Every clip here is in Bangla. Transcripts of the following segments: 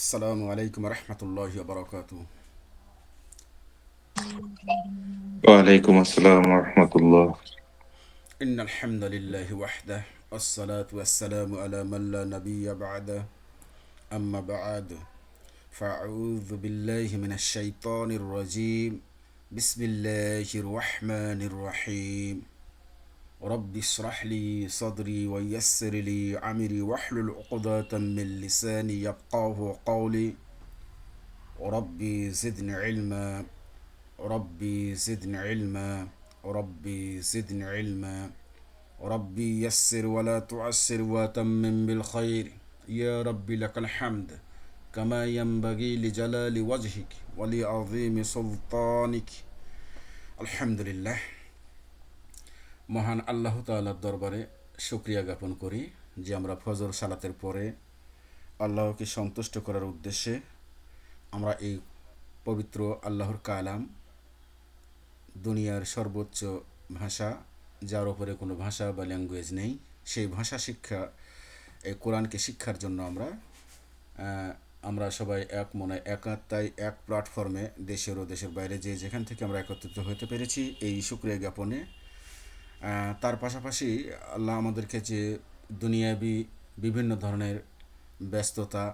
السلام عليكم ورحمة الله وبركاته. وعليكم السلام ورحمة الله. إن الحمد لله وحده والصلاة والسلام على من لا نبي بعده. أما بعد فأعوذ بالله من الشيطان الرجيم. بسم الله الرحمن الرحيم. رب اشرح لي صدري ويسر لي أمري واحلل عقدة من لساني يفقهوا قولي. ربي زدني علما. ربي زدني علما. ربي زدني علما. ربي يسر ولا تعسر وتمم بالخير. يا ربي لك الحمد كما ينبغي لجلال وجهك ولعظيم سلطانك. আলহামদুলিল্লাহ, মহান আল্লাহ তাআলার দরবারে শুকরিয়া জ্ঞাপন করি যে আমরা ফজর সালাতের পরে আল্লাহকে সন্তুষ্ট করার উদ্দেশ্যে আমরা এই পবিত্র আল্লাহর কালাম, দুনিয়ার সর্বোচ্চ ভাষা, যার উপরে কোনো ভাষা বা ল্যাঙ্গুয়েজ নেই, সেই ভাষা শিক্ষা, এই কোরআনকে শিক্ষার জন্য আমরা সবাই এক মনে একাত্মায় এক প্ল্যাটফর্মে দেশের ও দেশের বাইরে যে যেখান থেকে আমরা একত্রিত হতে পেরেছি এই শুকরিয়া জ্ঞাপনে। তার পাশাপাশি আল্লাহ আমাদেরকে যে দুনিয়াবি বিভিন্ন ধরনের ব্যস্ততা,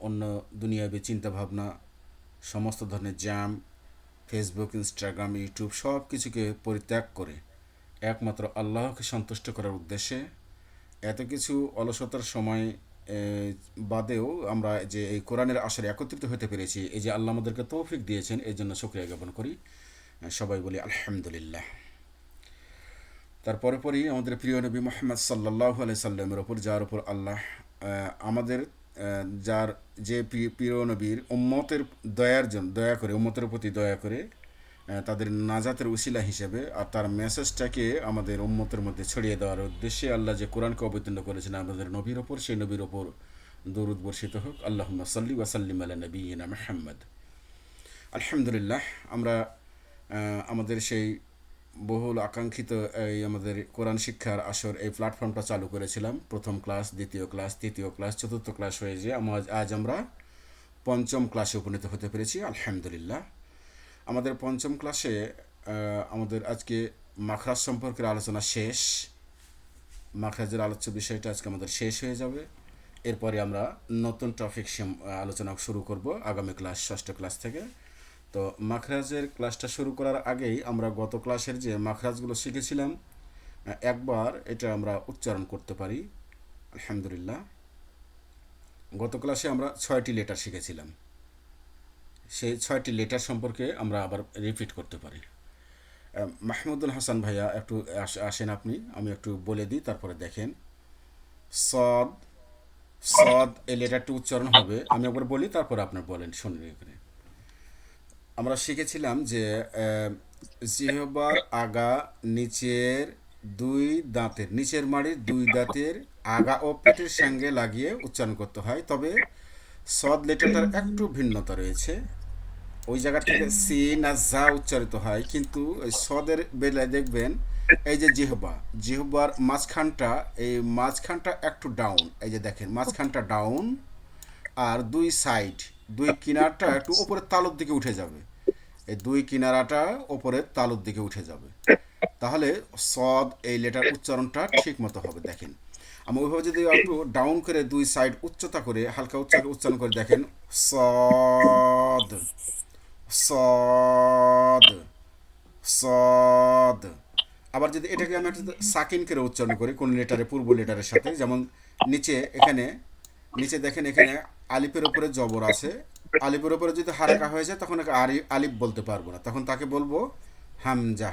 অন্য দুনিয়াবি চিন্তাভাবনা, সমস্ত ধরনের জ্যাম, ফেসবুক, ইনস্টাগ্রাম, ইউটিউব সব কিছুকে পরিত্যাগ করে একমাত্র আল্লাহকে সন্তুষ্ট করার উদ্দেশ্যে এত কিছু অলসতার সময় বাদেও আমরা যে এই কোরআনের আসরে একত্রিত হতে পেরেছি, এই যে আল্লাহ আমাদেরকে তৌফিক দিয়েছেন, এই জন্য শুকরিয়া জ্ঞাপন করি। সবাই বলি আলহামদুলিল্লাহ। তারপরে পরই আমাদের প্রিয় নবী মোহাম্মদ সাল্লাল্লাহু আলাইহি সাল্লামের ওপর, যার উপর আল্লাহ আমাদের যার যে প্রিয় নবীর উম্মতের দয়ার জন্য দয়া করে, উম্মতের প্রতি দয়া করে তাদের নাজাতের উসিলা হিসেবে আর তার মেসেজটাকে আমাদের উম্মতের মধ্যে ছড়িয়ে দেওয়ার উদ্দেশ্যে আল্লাহ যে কোরআনকে অবতীর্ণ করেছেন আমাদের নবীর ওপর, সেই নবীর ওপর দরুদ বর্ষিত হোক। আল্লাহুম্মা সাল্লি ওয়া সাল্লিম আলা নবিয়িনা মুহাম্মদ। আলহামদুলিল্লাহ, আমরা আমাদের সেই বহুল আকাঙ্ক্ষিত এই আমাদের কোরআন শিক্ষার আসর, এই প্ল্যাটফর্মটা চালু করেছিলাম। প্রথম ক্লাস, দ্বিতীয় ক্লাস, তৃতীয় ক্লাস, চতুর্থ ক্লাস হয়ে যে আজ আমরা পঞ্চম ক্লাসে উপনীত হতে পেরেছি আলহামদুলিল্লাহ। আমাদের পঞ্চম ক্লাসে আমাদের আজকে মাখরাজ সম্পর্কের আলোচনা শেষ। মাখরাজের আলোচ্য বিষয়টা আজকে আমাদের শেষ হয়ে যাবে। এরপরে আমরা নতুন টপিক আলোচনা শুরু করব আগামী ক্লাস, ষষ্ঠ ক্লাস থেকে। তো মাখরাজের ক্লাসটা শুরু করার আগেই আমরা গত ক্লাসের যে মাখরাজগুলো শিখেছিলাম একবার এটা আমরা উচ্চারণ করতে পারি আলহামদুলিল্লাহ। গত ক্লাসে আমরা 6টি লেটার শিখেছিলাম, সেই 6টি লেটার সম্পর্কে আমরা আবার রিপিট করতে পারি। মাহমুদুল হাসান ভাইয়া একটু আসেন আপনি, আমি একটু বলে দিই, তারপরে দেখেন। সদ, সদ এই লেটারটি উচ্চারণ হবে, আমি একবার বলি তারপরে আপনার বলেন, শুনুন। এখানে আমরা শিখেছিলাম যে জিহ্বার আগা নিচের দুই দাঁতের, নিচের মাড়ির দুই দাঁতের আগা ও পেটের সঙ্গে লাগিয়ে উচ্চারণ করতে হয়। তবে সদ লেটারটার একটু ভিন্নতা রয়েছে। ওই জায়গা থেকে সিন আর জা উচ্চারিত হয়, কিন্তু ওই সদের বেলায় দেখবেন এই যে জিহ্বার মাঝখানটা, এই মাঝখানটা একটু ডাউন, এই যে দেখেন মাঝখানটা ডাউন, আর দুই সাইড, দুই কিনারটা একটু ওপরের তালুর দিকে উঠে যাবে। এই দুই কিনারাটা ওপরের তালুর দিকে উঠে যাবে, তাহলে সদ এই লেটার উচ্চারণটা ঠিক মতো হবে। দেখেন আমি ওইভাবে যদি একটু ডাউন করে দুই সাইড উচ্চতা করে হালকা উচ্চারণ করে দেখেন, সদ, সদ, সদ। আবার যদি এটাকে আমি একটা সাকিন করে উচ্চারণ করি কোন লেটারে, পূর্ব লেটারের সাথে, যেমন নিচে, এখানে নিচে দেখেন এখানে আলিফের উপরে জবর আছে, আলিফের উপরে যদি হারাকা হয়ে যায় তখন আলিফ বলতে পারবো না, তখন তাকে বলবো হামজা।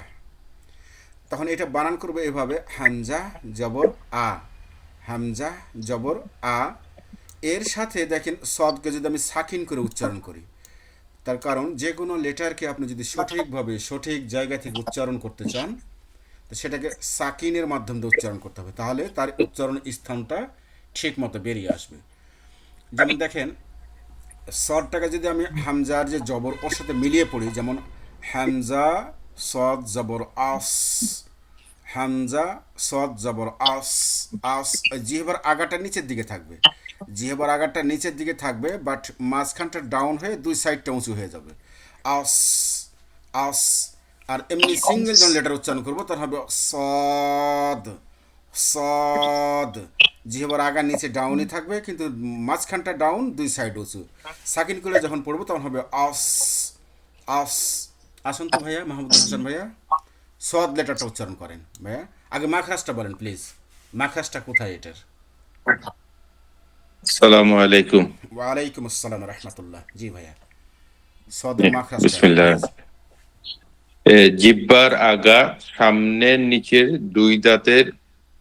তখন এটা বানান করবো এভাবে, হামজা জবর আ, হামজা জবর আ। এর সাথে দেখেন সদকে যদি আমি সাকিন করে উচ্চারণ করি, তার কারণ যে কোনো লেটারকে আপনি যদি সঠিকভাবে সঠিক জায়গা থেকে উচ্চারণ করতে চান, তো সেটাকে সাকিনের মাধ্যম দিয়ে উচ্চারণ করতে হবে, তাহলে তার উচ্চারণ স্থানটা ঠিক মতো বেরিয়ে আসবে। যেমন দেখেন সদটাকে যদি আমি হামজার যে জবর ওর সাথে মিলিয়ে পড়ি, যেমন হামজা সদ জবর আস, হামজা সদ জবর আস, আস। জিহবার আগাটা নিচের দিকে থাকবে, জিহবার আগাটা নিচের দিকে থাকবে, বাট মাঝখানটা ডাউন হয়ে দুই সাইডটা উঁচু হয়ে যাবে। আস, আস। আর এমনি সিঙ্গেল যখন লেটার উচ্চারণ করবো তখন হবে সদ, সদ। জিহবার আগা নিচে ডাউনই থাকবে, কিন্তু মাঝখানটা ডাউন, দুই সাইড উঁচু। সাকিন করে যখন পড়বো তখন হবে আস, আস। আসুন তো ভাইয়া, মাহমুদুল হাসান ভাইয়া, সদ লেটারটা উচ্চারণ করেন ভাইয়া। আগে মাখরাজটা বলেন প্লিজ, মাখরাজটা কোথায় এটার? আসসালামু আলাইকুম। ওয়ালাইকুম আসসালাম রহমতুল্লাহ। জি ভাইয়া, জি, সদের মাখরাজটা বিসমিল্লাহ। প্লিজ। জিহ্বার আগা সামনের নিচের দুই দাঁতের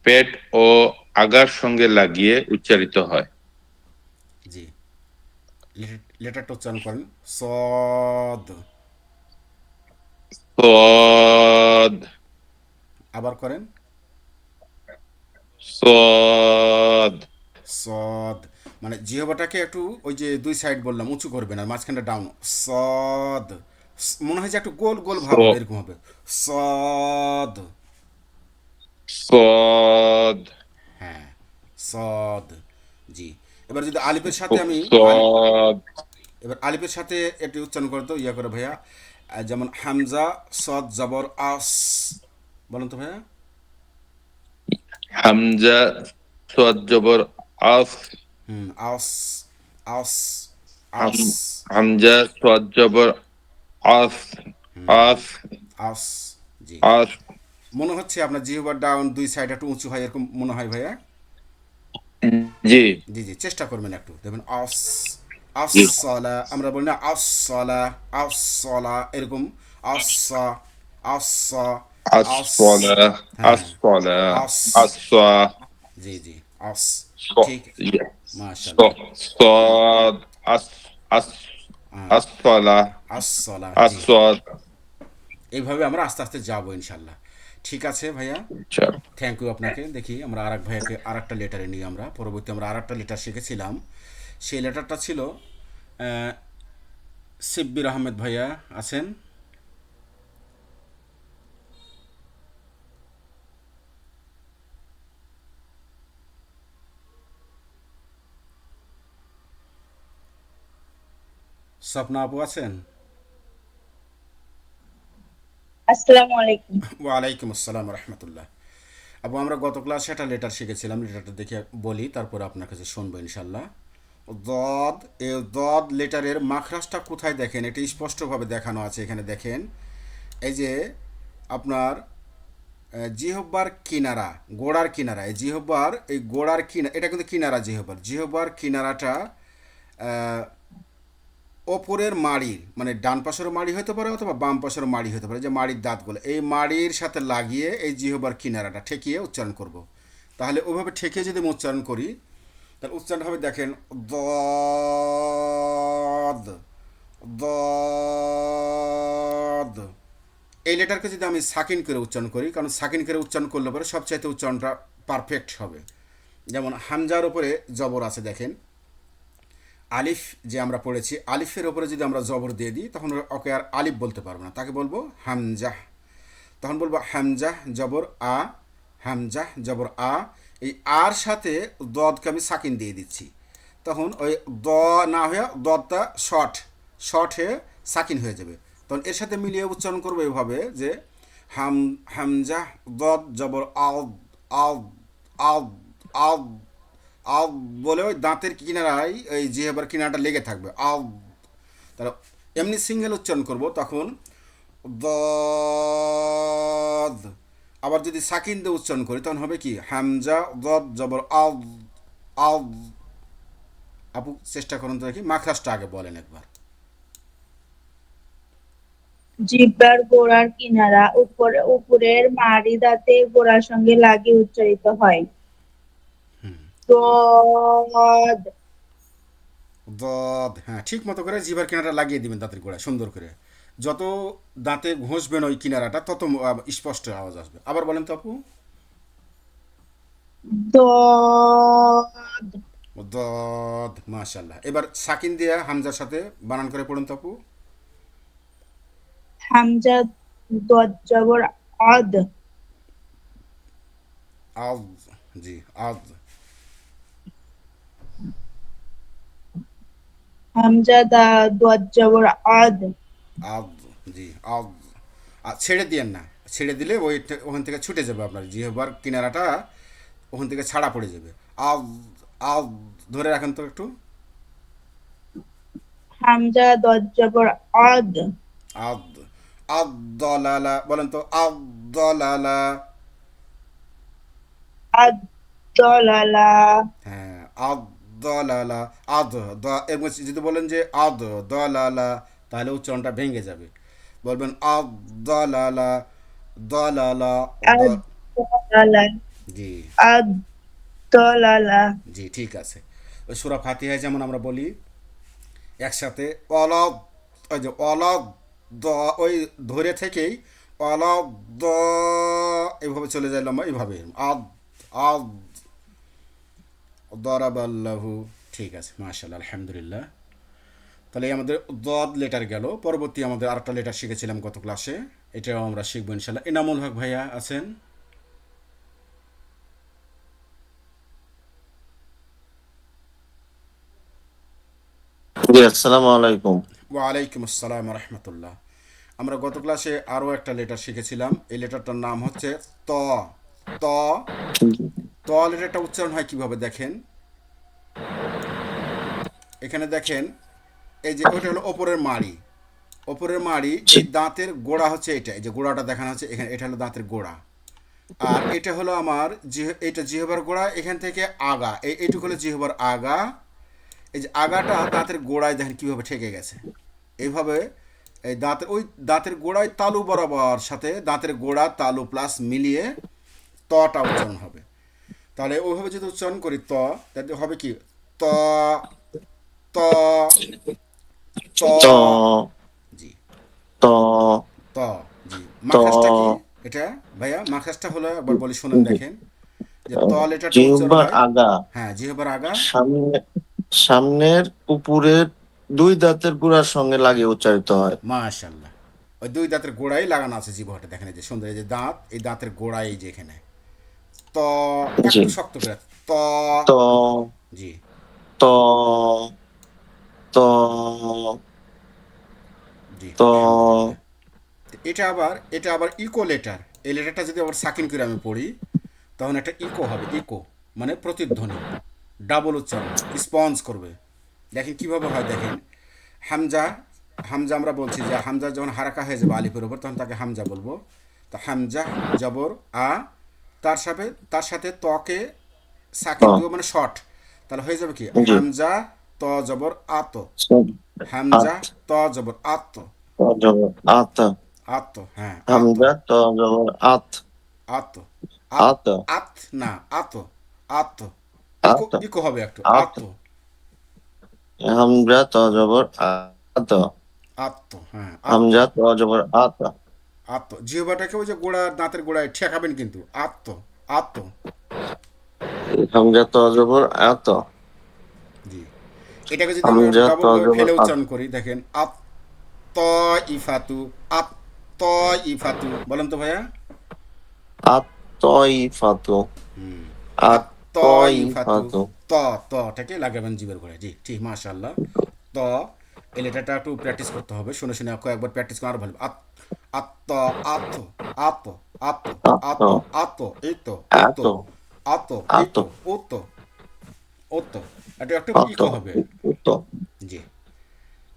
পেট ও আগার সঙ্গে লাগিয়ে উচ্চারিত হয়। জি, লেটারটা উচ্চারণ করেন, সদ। সদ, আবার করেন, সদ। সদ। মানে জিহবাটাকে একটু ওই যে দুই সাইড বললাম উঁচু করবেন, আর মাঝখানটা ডাউন। সদ, মনে হয় যে একটু গোল গোল ভাব হবে, এরকম হবে, সদ। সদ, হ্যাঁ, সদ। জি। এবার যদি আলিফের সাথে আমি আলিফ, সদ। এবার আলিফের সাথে একটু উচ্চারণ করে তো ইয়া করে ভাইয়া। যেমন হামজা সদ জবর আস, বলেন তো ভাইয়া। হামজা সদ জবর আস। আস, আস, আস, হাম- হামজা সদ জবর আস, আস, আস। জি। আস। মনে হচ্ছে আপনার জিহ্বার ডাউন দুই সাইড একটু উঁচু হয়, এরকম মনে হয় ভাইয়া। জি, জি জি, চেষ্টা করবেন একটু, দেখবেন আস, জি। আসলা, আমরা বলি না আসলা, আসলা এরকম, আসা, আসা, আস। আসফলা, হ্যাঁ, আসফলা, আস। আসফা, জি জি, আস। স- ঠিক, মাশাল্লাহ। স- সদ, আস, আস, আসফলা, আসলা, জি। আসফদ। এইভাবে আমরা আস্তে আস্তে যাবো ইনশাল্লাহ। ঠিক আছে ভাইয়া, আচ্ছা, থ্যাংক ইউ আপনাকে। দেখি আমরা আর এক ভাইয়াকে আর একটা লেটারে নিই আমরা, পরবর্তী আমরা আর একটা লেটার শিখেছিলাম। সেই লেটারটা ছিল আহ, সিব্বির আহমেদ ভাইয়া আছেন? স্বপ্না আপু আছেন? আসসালামু আলাইকুম। ওয়ালাইকুম আসসালাম রহমতুল্লাহ। আপু, আমরা গত ক্লাসে একটা লেটার শিখেছিলাম, লেটারটা দেখে বলি, তারপর আপনার কাছে শুনবো ইনশাল্লাহ। দদ, এই দদ লেটারের মাখরাজটা কোথায় দেখেন, এটা স্পষ্টভাবে দেখানো আছে এখানে দেখেন। এই যে আপনার জিহব্বার কিনারা, গোড়ার কিনারা, এই জিহব্বার এই গোড়ার কিনারা, এটা কিন্তু কিনারা, জিহব্বার, জিহব্বার কিনারাটা ওপরের মাড়ি, মানে ডান পাশেরও মাড়ি হতে পারে অথবা বাম পাশেরও মাড়ি হতে পারে, যে মাড়ির দাঁতগুলো এই মাড়ির সাথে লাগিয়ে এই জিহবার কিনারাটা ঠেকিয়ে উচ্চারণ করব। তাহলে ওভাবে ঠেকিয়ে যদি আমি উচ্চারণ করি, তাহলে উচ্চারণ হবে দেখেন, দদ, দদ। এই লেটারকে যদি আমি সাকিন করে উচ্চারণ করি, কারণ সাকিন করে উচ্চারণ করলে পরে সবচাইতে উচ্চারণটা পারফেক্ট হবে। যেমন হামজার উপরে জবর আছে দেখেন, আলিফ যে আমরা পড়েছি, আলিফের ওপরে যদি আমরা জবর দিয়ে দিই তখন ওকে আর আলিফ বলতে পারবো না, তাকে বলবো হামজাহ। তখন বলবো হামজাহ জবর আ, হামজাহ জবর আ। এই আর সাথে দদকে আমি সাকিন দিয়ে দিচ্ছি, তখন ওই দ না হয়ে দদটা শর্ট, শর্ট হয়ে সাকিন হয়ে যাবে। তখন এর সাথে মিলিয়ে উচ্চারণ করবো এভাবে যে হাম, হামজাহ দদ জবর আল, আল, আল, আল, আল বলে ওই দাঁতের কিনারায় ওই জিহ্বার কিনারাটা লেগে থাকবে, আল। তাহলে এমনি সিঙ্গেল উচ্চারণ করব তখন দদ। আবার যদি সাকিন দিয়ে উচ্চারণ করি তখন হবে কি, হামজা দদ জবর আল, আল। আপু চেষ্টা করুন তো, দেখি মাখরাজটা আগে বলেন একবার। জিহ্বার গোড়ার কিনারা উপরের মাড়ি দাঁতের গোড়ার সঙ্গে লাগিয়ে উচ্চারিত হয়। দদ। দদ, হ্যাঁ, ঠিক মতো করে জিভার কিনারা লাগিয়ে দিবেন দাঁতের গোড়ায় সুন্দর করে। যত দাঁতে ঘষবেন ওই কিনারাটা তত স্পষ্ট আওয়াজ আসবে। আবার বলেন তো আপু। দদ। দদ, মাশাল্লাহ। এবার সাকিন দিয়ে হামজার সাথে বানান করে পড়ুন তো আপু। হামজা দদ জবর আদ। আদ, জি আদ। হামজা দা দোয়াত জবর আদ। আদ, জি আদ। আর ছেড়ে দিয়েন না, ছেড়ে দিলে ওই ওখান থেকে ছুটে যাবে আপনার জিহ্বার কিনারাটা, ওখান থেকে ছাড়া পড়ে যাবে। আদ, আদ, ধরে রাখেন তো একটু। হামজা দোয়াত জবর আদ। আদ, আদ দলালা বলেন তো, আদ দলালা। আদ দলালা। হ্যাঁ, আদ দলালা, আদ দ, এর মধ্যে যদি বলেন যে আদ দলালা, তাহলে উচ্চারণটা ভেঙে যাবে। বলবেন আদ দলালা, দলালা, দ, আদ দলালা। জি আদ দলালা। জি ঠিক আছে। ওই সূরা ফাতিহায় যেমন আমরা বলি একসাথে অলদ, ওই যে অলদ দ, ওই ধরে থেকেই অলদ দ, এইভাবে চলে যায় লম্বা, এইভাবে আদ, আদ দরাবাল্লাহু। ঠিক আছে, মাশাআল্লাহ, আলহামদুলিল্লাহ। তাহলে এই আমাদের দদ লেটার গেল। পরবর্তী আমাদের আরেকটা লেটার শিখেছিলাম গত ক্লাসে, এটাও আমরা শিখবো ইনশাল্লাহ। এনামুল হক ভাইয়া আছেন? জি, আসসালামু আলাইকুম। ওয়ালাইকুম আসসালাম রহমতুল্লাহ। আমরা গত ক্লাসে আরও একটা লেটার শিখেছিলাম, এই লেটারটার নাম হচ্ছে ত। ত, ত লেটারটা উচ্চারণ হয় কিভাবে দেখেন, এখানে দেখেন, এই যে ওইটা হলো ওপরের মাড়ি, ওপরের মাড়ি, জি, এই দাঁতের গোড়া হচ্ছে এটা, এই যে গোড়াটা দেখানো হচ্ছে এখানে, এটা হলো দাঁতের গোড়া। আর এটা হলো আমার এটা জিহবার গোড়া, এখান থেকে আগা, এইটুকু হলো জিহবার আগা। এই যে আগাটা দাঁতের গোড়ায় দেখেন কিভাবে ঠেকে গেছে, এইভাবে এই দাঁতের ওই দাঁতের গোড়ায় তালু বরাবর সাথে দাঁতের গোড়া তালু প্লাস মিলিয়ে তটা উচ্চারণ হবে। তাহলে ওইভাবে যদি উচ্চারণ করি ত, তাহলে হবে কি ত, ত, ত, ত, জি ত, ত, জি। ত, মাখাসটা কি এটা ভাইয়া? মাখাসটা হলো একবার বলি শুনেন জি। দেখেন, যে ত লেটারটা উচ্চারণ জিহ্বার হয়, আগা হ্যাঁ জিহ্বার আগা, সামনে, সামনের উপরের দুই দাঁতের গুড়ার সঙ্গে লাগিয়ে উচ্চারিত হয়। মাশাল্লাহ। ওই দুই দাঁতের গোড়ায় লাগানো আছে জিহ্বাটা, দেখেন এই যে সুন্দর, এই যে দাঁত, এই দাঁতের গোড়ায় এই যে এখানে ত, জি। একটু শক্ত করে ত, ত, জি ত, ত, জি ত, আলহামদুলিল্লাহ। তো এটা আবার ইকো লেটার। এই লেটারটা যদি আবার সাকিন করে আমি পড়ি, তখন একটা ইকো হবে, ইকো মানে প্রতিধ্বনি, ডাবল উচ্চারণ হবে, স্পঞ্জ করবে। দেখেন কিভাবে হয় দেখেন, হামজা, হামজা আমরা বলছি যে হামজা যখন হারাকা হয়ে যাবে আলিফের উপর, তখন তাকে হামজা বলবো। তো হামজা জবর আ, তার সাথে তকে ত, সাকিন দিব মানে শর্ট, তাহলে হয়ে যাবে কি জি। হামজা ত জবর আত, সব, হামজা আত, ত জবর আত, ত জবর আত, আত, হ্যাঁ আত, হামজা ত জবর আত, আত, আত, আত, আত না আত, আত, ইকো আত, ইকো হবে একটু, আত, আত, হামজা ত জবর আত, আত, হ্যাঁ আত, হামজা ত জবর আত, আত। জিহ্বাটাকে ওই যে গোড়া দাঁতের গোড়ায় ঠেকাবেন কিন্তু, আত, আত, হামজা ত জবর আত, জি। এটাকে যদি আমি হামজা ত ডাবল ভাবে জবর ফেলে আত, উচ্চারণ করি দেখেন, আত ত ইফাতু, আত ত ইফাতু, বলেন তো ভাইয়া। আত তই ফাতু, আত আত ত তই ইফাতু, ফাতু, ত, তটাকে লাগাবেন জিভের গোড়ায়, জি ঠিক মাশাআল্লাহ। ত, এই লেটারটা একটু প্র্যাকটিস করতে হবে, শুনে শুনে কয়েকবার প্র্যাকটিস করে আরো ভালো। আত, আত, আত, আত, আত, আত, আত, আত, এই তো, ও আত, তো, আত, এই আত, তো, ও তো, ও তো, এটা একটু আত, ইকো হবে, উত, জি।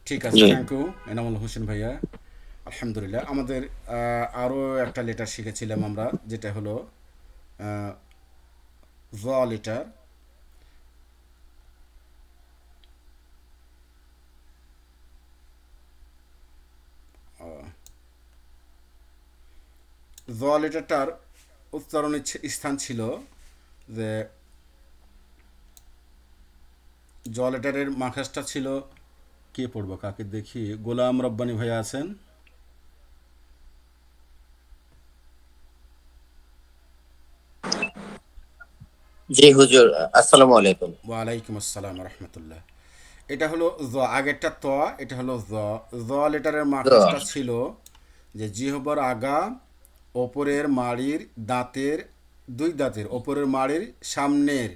ঠিক আছে, জি। থ্যাংক ইউ এনামুল হোসেন ভাইয়া। আলহামদুলিল্লাহ। আমাদের আরও একটা লেটার শিখেছিলাম আমরা, যেটা হলো জ লেটার। জ লেটারটার উচ্চারণের স্থান ছিল যে, জ লেটারের মাখাসটা ছিল, কে পড়বো কাকে দেখি, গোলাম রব্বানি ভাইয়া আছেন? জি হুজুর, আসসালামু আলাইকুম। ওয়ালাইকুম আসসালাম রহমতুল্লাহ। এটা হলো জ, আগেরটা ত, এটা হলো জ। জ লেটারের মাখাসটা জ, ছিল যে জিহ্বার আগা, ওপরের মাড়ির দাঁতের দুই দাঁতের ওপরের মাড়ির সামনের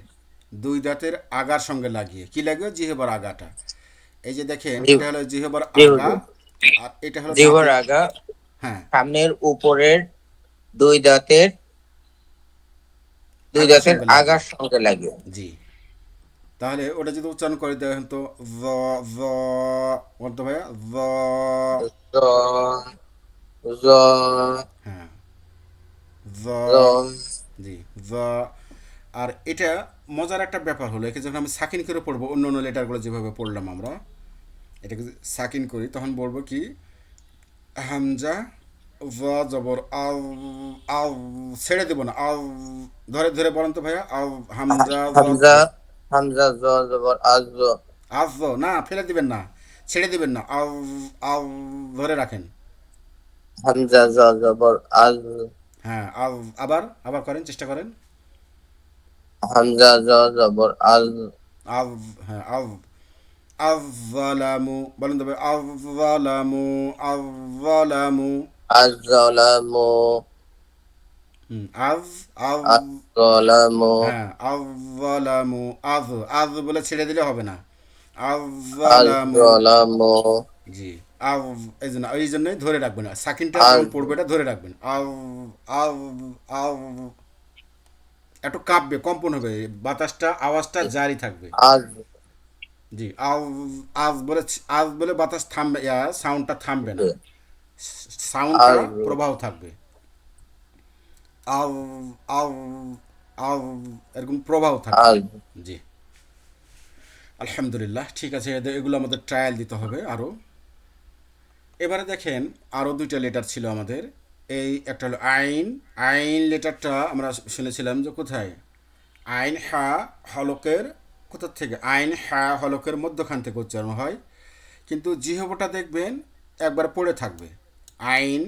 দুই দাঁতের আগার সঙ্গে লাগিয়ে, কি লাগিয়ে? জিহবার আগাটা। এই যে দেখেন, জি এটা হলো জিহবার জি আগা, হুজুর। আর এটা হলো জিহ্বার দাঁতের। আগা হ্যাঁ, সামনের উপরের দুই দাঁতের আগার সঙ্গে লাগিয়ে। আগার সঙ্গে লাগে। জি, তাহলে ওটা যদি উচ্চারণ করে দেখেন তো, জ, জ, বলতো ভাইয়া, জ। জ জ হ্যাঁ, জ। জ জি, জ। আর এটা মজার একটা ব্যাপার হলো, একে যখন আমি সাকিন করে পড়বো, অন্য অন্য লেটারগুলো যেভাবে পড়লাম আমরা, এটাকে যদি সাকিন করি তখন বলবো কি, হামজা, জ জবর আল, আল, ছেড়ে দেবো না, আল, ধরে ধরে বলেন তো ভাইয়া, আল, হামজা জ, হামজা হামজা জ জবর আজ জ। আজ জ, না ফেলে দিবেন না, ছেড়ে দিবেন না, আল, আল, ধরে রাখেন। হামজা জ জবর আজ। হ্যাঁ, আল, আবার আবার করেন, চেষ্টা করেন। হামজা জ জবর আজ। আল, হ্যাঁ, আল, আযলামু, বলেন তো ভাই, আযলামু, আযলামু। আজ জালামু আজ, আজ, আজ জালামু হ্যাঁ, আযলামু, আজ, আজ বলে ছেড়ে দিলে হবে না, আজ আযলামু। জালামু জি, আজ, এই জন্যই ধরে রাখবেন, সাকিনটা আজ যখন পড়বে এটা ধরে রাখবেন, আজ, আজ, আজ, একটু কাঁপবে, কম্পন হবে, বাতাসটা, আওয়াজটা জারি থাকবে। আজ জি, আজ, আজ বলে, আজ বলে বাতাস থামবে, সাউন্ডটা থামবে না, সাউন্ডটা আজ প্রবাহ থাকবে, আল, আল, আল, এরকম প্রবাহ থাকবে। আজ জি, আলহামদুলিল্লাহ, ঠিক আছে, এগুলো আমাদের ট্রায়াল দিতে হবে আরও। এবারে দেখেন, আরও দুইটা লেটার ছিল আমাদের। এই একটা হলো আইন। আইন লেটারটা আমরা শুনেছিলাম যে কোথায়, আইন হা হলকের কোথা থেকে, আইন হা হলকের মধ্যখান থেকে উচ্চারণ হয়, কিন্তু জিহবটা দেখবেন একবার পড়ে থাকবে। আইন,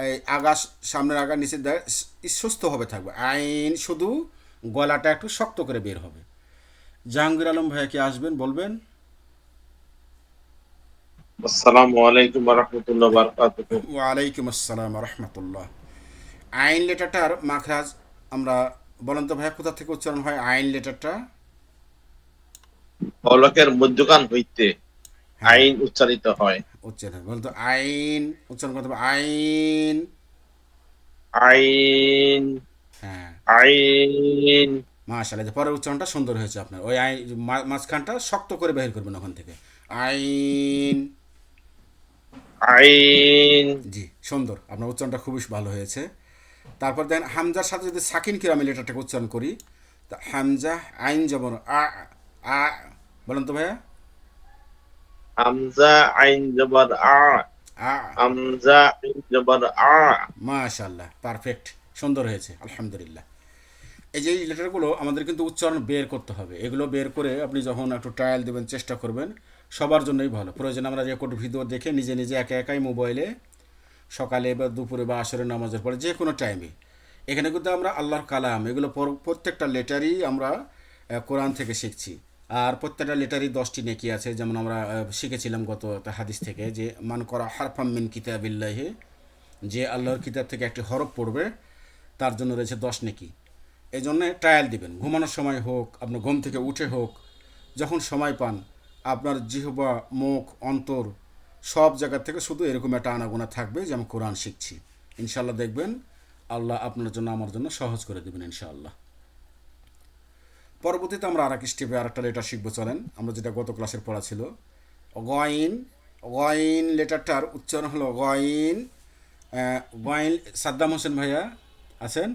এই আগা, সামনের আগা নিচের দিকে সুস্থভাবে থাকবে, আইন, শুধু গলাটা একটু শক্ত করে বের হবে। জাহাঙ্গীর আলম ভাইয়া কি আসবেন, বলবেন? আসসালামু আলাইকুম ওয়া রাহমাতুল্লাহি ওয়া বারাকাতুহু। ওয়ালাইকুম আসসালাম রহমতুল্লাহ। আইন লেটারটার মাখরাজ আমরা, বলেন তো ভাইয়া, কোথা থেকে উচ্চারণ হয় আইন লেটারটা? হলকের মধ্যখান হইতে হ্যাঁ, আইন উচ্চারিত হয়। উচ্চারণ বলেন তো, আইন উচ্চারণ করতে হবে, আইন। আইন হ্যাঁ, আইন মাশাআল্লাহ, পরের উচ্চারণটা সুন্দর হয়েছে আপনার, ওই আইন, মাঝখানটা শক্ত করে বের করবেন ওখান থেকে, আইন। আইন জি, সুন্দর, আপনার উচ্চারণটা খুবই ভালো হয়েছে। তারপর দেন হামজার সাথে যদি সাকিন করে আমি লেটারটাকে উচ্চারণ করি, তা হামজা, আইন যেমন আ, আ, বলেন তো ভাইয়া, হামজা আইন জবর আ। আ। হামজা আইন জবর আ। মাশাআল্লাহ, পারফেক্ট, সুন্দর হয়েছে, আলহামদুলিল্লাহ। এই যে এই লেটারগুলো আমাদের কিন্তু উচ্চারণ বের করতে হবে, এগুলো বের করে আপনি যখন একটু ট্রায়াল দেবেন, চেষ্টা করবেন, সবার জন্যই ভালো। প্রয়োজনে আমরা রেকর্ড ভিডিও দেখে নিজে নিজে একা একাই মোবাইলে, সকালে বা দুপুরে বা আসরের নামাজের পরে, যে কোনো টাইমে, এখানে কিন্তু আমরা আল্লাহর কালাম, এগুলো প্রত্যেকটা লেটারই আমরা কোরআন থেকে শিখছি। আর প্রত্যেকটা লেটারই 10টি নেকি আছে, যেমন আমরা শিখেছিলাম গত একটা হাদিস থেকে, যে মান করা হারফাম মিন কিতাবিল্লাহি, যে আল্লাহর কিতাব থেকে একটি হরফ পড়বে তার জন্য রয়েছে 10 নেকি। এই জন্যে ট্রায়াল দিবেন, ঘুমানোর সময় হোক, আপনার ঘুম থেকে উঠে হোক, যখন সময় পান, আপনার জিহ্বা, মুখ, অন্তর, সব জায়গা থেকে শুধু এরকম একটা আনাগোনা থাকবে যে আমি কোরআন শিখছি। ইনশাল্লাহ দেখবেন আল্লাহ আপনার জন্য, আমার জন্য সহজ করে দেবেন ইনশাআল্লাহ। পরবর্তীতে আমরা আর এক স্টেপে আর একটা লেটার শিখবো, চলেন, আমরা যেটা গত ক্লাসের পড়া ছিল, গয়ন। গয়ন লেটারটার উচ্চারণ হলো গয়ন। গয়ন, সাদ্দাম হোসেন ভাইয়া আছেন?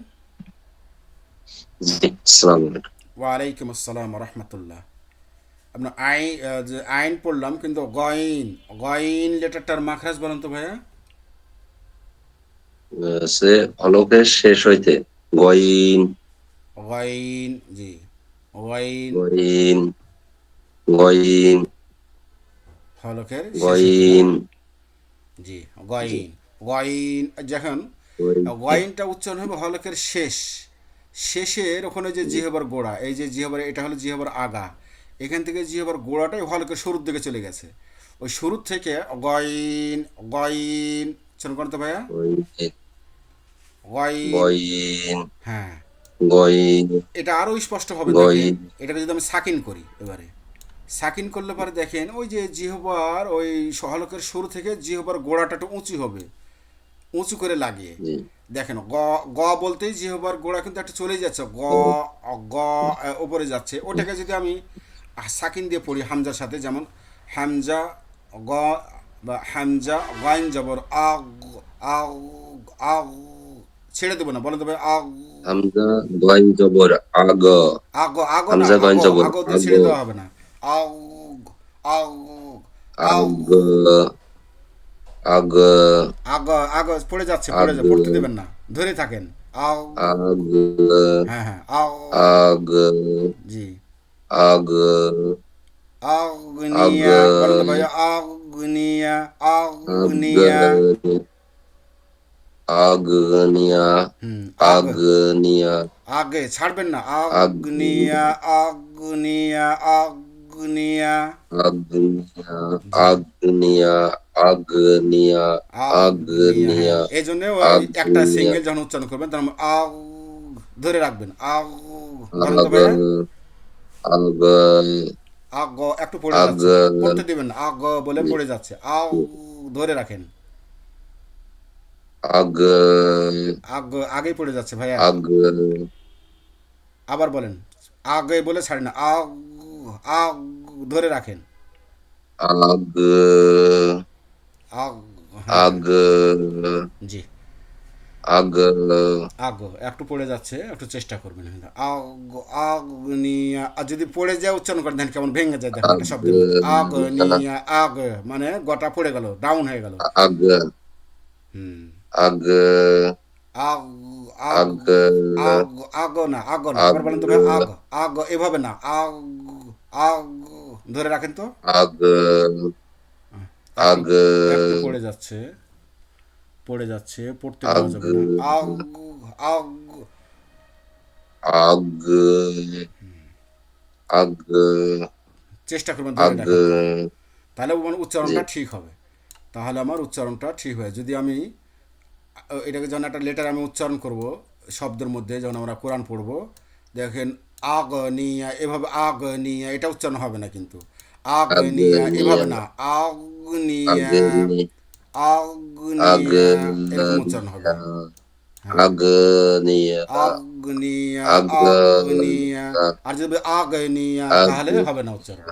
জি আসসালামু আলাইকুম। ওয়ালাইকুম আসসালাম রহমতুল্লাহ। আপনার আইন, যে আইন পড়লাম, কিন্তু গয়ন, গয়ন লেটারটার মাখরাজ বলেন তো ভাইয়া। সে হলকের শেষ হইতে গইন, গয়ন, জি, গয়ন, গইন, গইন, হলকের শেষ হইতে না? গইন। জি, জি, গয়ন, গয়ন, যখন গইন। গয়নটা উচ্চারণ হবে হলকের শেষ, শেষের ওখানে যে জি, জিহবার গোড়া, এই যে জিহবার, এটা হলো জিহবার আগা, এখান থেকে জিহবার গোড়াটাই হলকের শুরুর দিকে চলে গেছে, ওই শুরুর থেকে গয়ন, গয়ন উচ্চারণ করতে ভাইয়া, গইন, গয়ন। গইন। হ্যাঁ, গই এটা আরও স্পষ্ট হবে গই দেখেন, এটাকে যদি আমি সাকিন করি, এবারে সাকিন করলে পরে দেখেন ওই যে জিহ্বার ওই সহলকের শুরু থেকে জিহ্বার গোড়াটা একটু উঁচু হবে, উঁচু করে লাগিয়ে জি দেখেন গ গ বলতেই জিহ্বার গোড়া কিন্তু একটা চলেই যাচ্ছে, গ গ উপরে যাচ্ছে। ওটাকে যদি আমি সাকিন দিয়ে পড়ি হামজার সাথে, যেমন হামজা গ বা হামজা গাইন জবর আগ আগ আগ, ছেড়ে দেবো না, বলে দেবে আগ হামজা গইন জবর আগ আগ আগ না হামজা গইন আগ জবর আগ দিয়ে আগ ছেড়ে দেওয়া হবে না, আগ আগ আগ আগ আগ আগ আগ পড়ে যাচ্ছে, আগ পড়তে দেবেন না, ধরে থাকেন আগ, আগ হ্যাঁ হ্যাঁ আগ, আগ জি আগ আগ আগ্নিয়া, বলেন তো ভাই আগ্নিয়া আগ আগ্নিয়া, আগনিয়া আগ আগনিয়া আগে ছাড়বেন না, আগ আগ্নিয়া আগ্নিয়া আগ্নিয়া, আগনিয়া জি আগনিয়া আগনিয়া আগ্নিয়া, হ্যাঁ আগনিয়া এই জন্য ওই একটা আগনিয়া সিঙ্গেল যখন উচ্চারণ করবেন তখন আগ ধরে রাখবেন, আগ, বলেন তো আগ ভাইয়া আগ আগ, একটু পড়ে আগ যাচ্ছে, পড়তে দিবেন না, আগ বলে পড়ে যাচ্ছে, আগ ধরে রাখেন, আগ আগ আগেই পড়ে যাচ্ছে ভাইয়া, আগ আবার বলেন, আগে বলে ছাড়েন না, আগ আগ ধরে রাখেন, আগ আগ, হ্যাঁ হ্যাঁ আগ জি, আগ আগ একটু পড়ে যাচ্ছে, একটু চেষ্টা করবেন, আগ আগ্নিয়া, আর যদি পড়ে যায় উচ্চারণ করেন দেখেন কেমন ভেঙে যায়, দেখেন একটা শব্দের মধ্যে আগনিয়া আগ্নিয়া, আগ মানে গটা পড়ে গেল, ডাউন হয়ে গেল, আগ হুম, আগ আগ আগ আগ আগ আগ না, আগ আবার বলেন তো ভাই আগ আগ এভাবে না, আগ আগ ধরে রাখেন তো, আগ একটু আগ একটু পড়ে যাচ্ছে, পড়তে দেওয়া আগ যাবে না, আগ আগ, আগ আগ চেষ্টা করবেন ধরে আগ রাখার জন্য, তাহলে আমার জি উচ্চারণটা ঠিক হবে, তাহলে আমার উচ্চারণটা ঠিক হয়। যদি আমি এটাকে যখন একটা লেটার আমি উচ্চারণ করব শব্দের মধ্যে, যখন আমরা কোরআন পড়ব, দেখেন আগ নিয়া এভাবে, আগ নিয়া এটা উচ্চারণ হবে না, কিন্তু আগ নিয়া আগনিয়া এভাবে না, আগ নিয়া আগনি আগ নিয়া এরকম উচ্চারণ হবে, আগনিয়া হ্যাঁ আগনিয়া আগ্নিয়া আগ্নিয়া, আগনিয়া আর যদি আগ্নিয়া আগ তাহলে হবে না উচ্চারণ,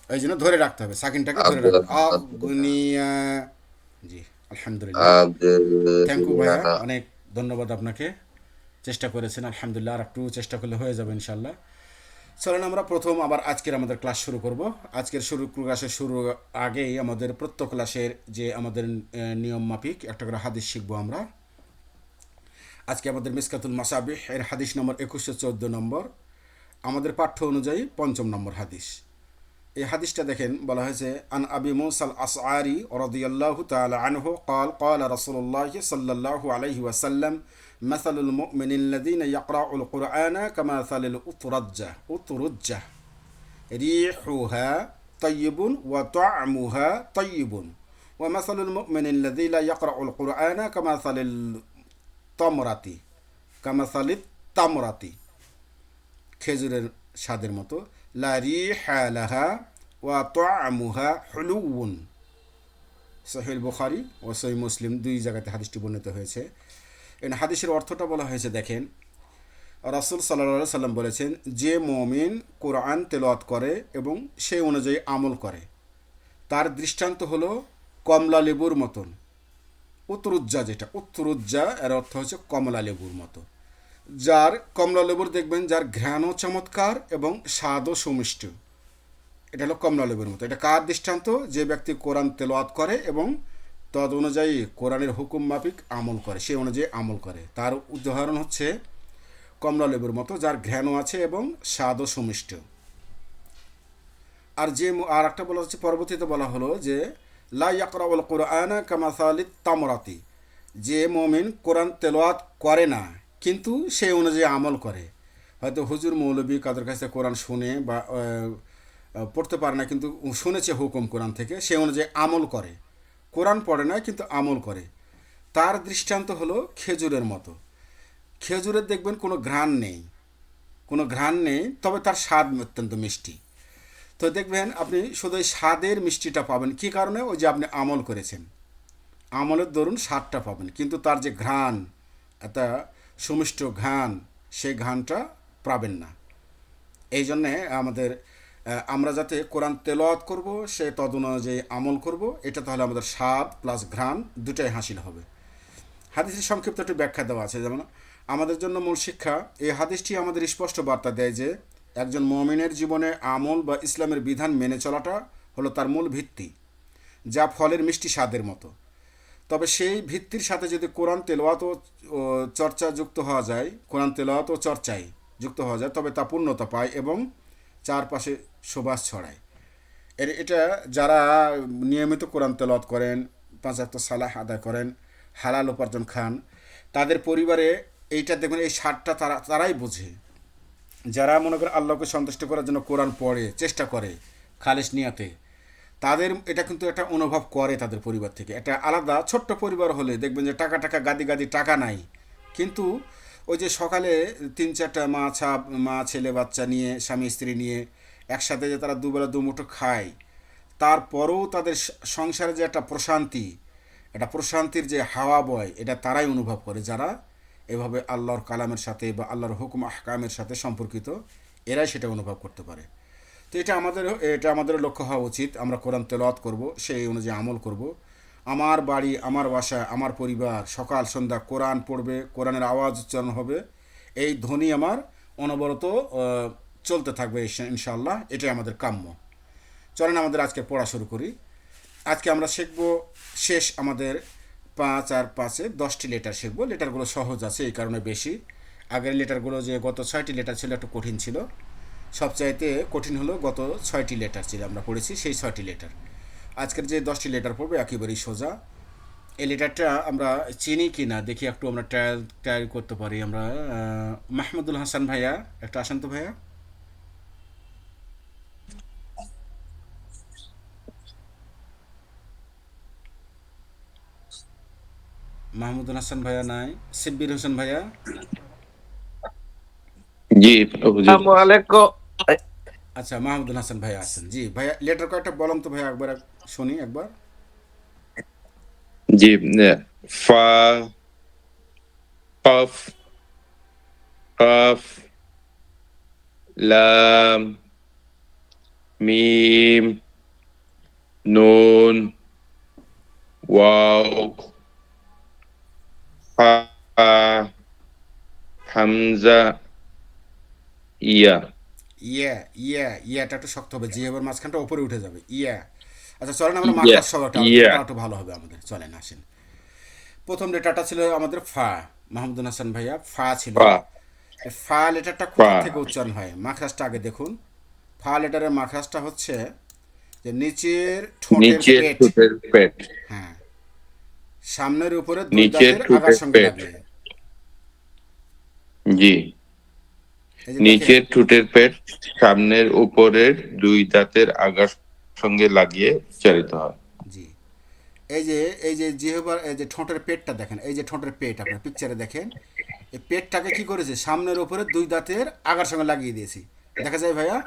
এই জন্য ধরে রাখতে হবে, সাকিনটাকে ধরে আগ রাখবেন, আগ্নিয়া, জি আলহামদুলিল্লাহ, থ্যাংক ইউ আগনিয়া ভাইয়া, অনেক ধন্যবাদ আপনাকে, চেষ্টা করেছেন আলহামদুলিল্লাহ, আর একটু চেষ্টা করলে হয়ে যাবে ইনশাল্লাহ। চলেন আমরা প্রথম আবার আজকের আমাদের ক্লাস শুরু করব। আজকের ক্লাসের শুরু আগেই আমাদের প্রত্যেক ক্লাসের যে আমাদের নিয়ম মাফিক একটা করে হাদিস শিখবো আমরা। আজকে আমাদের মিসকাতুল মাসাবিহ এর হাদিস নম্বর 2114 নম্বর, আমাদের পাঠ্য অনুযায়ী 5ম নম্বর হাদিস। এই হাদিসটা দেখেন, বলা হয়েছে আন আবি মুসাল আসআরি রাদিয়াল্লাহু তাআলা আনহু قال قال رسول الله صلى الله عليه وسلم مثل المؤمن الذين يقرأ القرآن كمثل الأطرجة ريحها طيب وطعمها طيب ومثل المؤمن الذي لا يقرأ القرآن كمثل التمرة খেজুরের স্বাদের মতো, লা রিহা লাহা ওয়া তা'মুহা হুলুউন। সহিহ বুখারী ও সহিহ মুসলিম দুই জায়গাতে হাদিসটি বর্ণিত হয়েছে। এই হাদিসের অর্থটা বলা হয়েছে, দেখেন রাসূল সাল্লাল্লাহু আলাইহি সাল্লাম বলেছেন, যে মুমিন কোরআন তেলাওয়াত করে এবং সেই অনুযায়ী আমল করে, তার দৃষ্টান্ত হলো কমলা লেবুর মতন। উতরুজ্জা, যেটা উতরুজ্জা এর অর্থ হচ্ছে কমলা লেবুর মতো, যার কমলা লেবুর দেখবেন যার ঘ্রাণও চমৎকার এবং স্বাদও সুমিষ্ট, এটা হলো কমলা লেবুর মতো। এটা কার দৃষ্টান্ত? যে ব্যক্তি কোরআন তেলাওয়াত করে এবং তদ অনুযায়ী কোরআনের হুকুম মাফিক আমল করে, সেই অনুযায়ী আমল করে, তার উদাহরণ হচ্ছে কমলা লেবুর মতো, যার ঘ্রাণও আছে এবং স্বাদও সুমিষ্ট। আর একটা বলা হচ্ছে, পরবর্তীতে বলা হলো যে লা ইয়াকরাউল কুরআনা কামাসালিত তামরাতি, যে মুমিন কোরআন তেলাওয়াত করে না কিন্তু সেই অনুযায়ী আমল করে। হয়তো হুজুর মৌলবী কাদের কাছে কোরআন শুনে বা পড়তে পারে না, কিন্তু শুনেছে হুকুম কোরআন থেকে, সেই অনুযায়ী আমল করে, কোরআন পড়ে না কিন্তু আমল করে, তার দৃষ্টান্ত হলো খেজুরের মতো। খেজুরের দেখবেন কোনো ঘ্রাণ নেই, তবে তার স্বাদ অত্যন্ত মিষ্টি। তো দেখবেন আপনি শুধু এই স্বাদের মিষ্টিটা পাবেন, কী কারণে? ওই যে আপনি আমল করেছেন, আমলের দরুন স্বাদটা পাবেন, কিন্তু তার যে ঘ্রাণ, একটা সুমিষ্ট ঘ্রাণ, সেই ঘ্রাণটা পাবেন না। এই জন্যে আমাদের আমরা যাতে কোরআন তেলাওয়াত করব, সে তদনুযায়ী আমল করব, এটা তাহলে আমাদের স্বাদ প্লাস ঘ্রাণ দুটাই হাসিল হবে। হাদিসের সংক্ষিপ্ত একটু ব্যাখ্যা দেওয়া আছে, যেমন আমাদের জন্য মূল শিক্ষা, এই হাদিসটি আমাদের স্পষ্ট বার্তা দেয় যে একজন মুমিনের জীবনে আমল বা ইসলামের বিধান মেনে চলাটা হলো তার মূল ভিত্তি, যা ফলের মিষ্টি স্বাদের মতো। তবে সেই ভিত্তির সাথে যদি কোরআন তেলাওয়াত ও চর্চা যুক্ত হওয়া যায়, কোরআন তেলাওয়াত ও চর্চায় যুক্ত হওয়া যায়, তবে তা পূর্ণতা পায় এবং চারপাশে সুবাস ছড়ায়। এটা যারা নিয়মিত কোরআন তেলাওয়াত করেন, 5 ওয়াক্ত সালাহ আদায় করেন, হালাল উপার্জন খান, তাদের পরিবারে এইটা দেখবেন, এই স্বাদটা তারাই বোঝে। যারা মনে করে আল্লাহকে সন্তুষ্ট করার জন্য কোরআন পড়ে, চেষ্টা করে খালিস নিয়াতে, তাদের এটা কিন্তু একটা অনুভব করে তাদের পরিবার থেকে। একটা আলাদা ছোট্ট পরিবার হলে দেখবেন যে টাকা গাদি টাকা নাই, কিন্তু ওই যে সকালে 3-4টা মা ছেলে বাচ্চা নিয়ে, স্বামী স্ত্রী নিয়ে একসাথে যে তারা দুবেলা দুমুঠো খায়, তারপরেও তাদের সংসারে যে একটা প্রশান্তির যে হাওয়া বয়, এটা তারাই অনুভব করে যারা এভাবে আল্লাহর কালামের সাথে বা আল্লাহর হুকুম আহকামের সাথে সম্পর্কিত, এরাই সেটা অনুভব করতে পারে। তো এটা আমাদের লক্ষ্য হওয়া উচিত। আমরা কোরআন তেলাওয়াত করব, সেই অনুযায়ী আমল করব। আমার বাড়ি, আমার বাসা, আমার পরিবার সকাল সন্ধ্যা কোরআন পড়বে, কোরআনের আওয়াজ উচ্চারণ হবে, এই ধ্বনি আমার অনবরত চলতে থাকবে ইনশাআল্লাহ। এটাই আমাদের কাম্য। চলেন আমাদের আজকে পড়া শুরু করি। আজকে আমরা শিখব, শেষ আমাদের 5 আর 5-এ 10টি লেটার শিখব। লেটারগুলো সহজ আছে, এই কারণে বেশি। আগের লেটারগুলো যে গত 6টি লেটার ছিল একটু কঠিন ছিল, সবচাইতে কঠিন হলো গত 6টি লেটার ছিল, আমরা পড়েছি সেই 6টি লেটার। আজকের যে 10টি লেটার পড়বে একেবারেই সোজা। এই লেটারটা আমরা চিনি কি না দেখি, একটু আমরা ট্রায়াল করতে পারি। আমরা মাহমুদুল হাসান ভাইয়া একটা আসেন তো ভাইয়া। মাহমুদুল হাসান ভাইয়া নাই। শিব্বির হোসেন ভাইয়া। জি হুজুর। আসসালামু আলাইকুম। আচ্ছা, মাহমুদুল হাসান ভাইয়া আছেন। জি ভাইয়া, লেটার কয়েকটা বলুন তো ভাইয়া, একবার শুনি একবার। জি, ফা, কফ, কাফ, লাম, মিম, নুন, ওয়াও, ফা, হামজা, ইয়া। ইয়াটা একটু শক্ত হবে, জি এবার মাঝখানটা উপরে উঠে যাবে, ইয়া। আচ্ছা চলেন আমরা ইয়া, মাখরাজ সহটা ইয়া। একটু ভালো হবে আমাদের। চলেন আসেন, প্রথম লেটারটা ছিল আমাদের ফা। মাহমুদুল হাসান ভাইয়া, ফা ছিল। ফা, এই ফা লেটারটা ফা। কোথা থেকে উচ্চারণ হয়? মাখরাজটা আগে দেখুন। ফা লেটারের মাখরাজটা হচ্ছে যে নিচের ঠোঁটের নিচের পেট, ঠোঁটের পেট, হ্যাঁ, সামনের উপরে দুই নিচের দাঁতের আগার ঠোঁটের সঙ্গে পেট। লাগিয়ে। জি, এই যে দেখেন, নিচের ঠোঁটের পেট সামনের উপরের দুই দাঁতের আগার সঙ্গে লাগিয়ে উচ্চারিত হয়। জি এই যে জিহ্বার, এই যে ঠোঁটের পেটটা দেখেন, এই যে ঠোঁটের পেট আপনার পিকচারে দেখেন, এই পেটটাকে কি করেছে? সামনের উপরে দুই দাঁতের আগার সঙ্গে লাগিয়ে দিয়েছি, দেখা যায় ভাইয়া?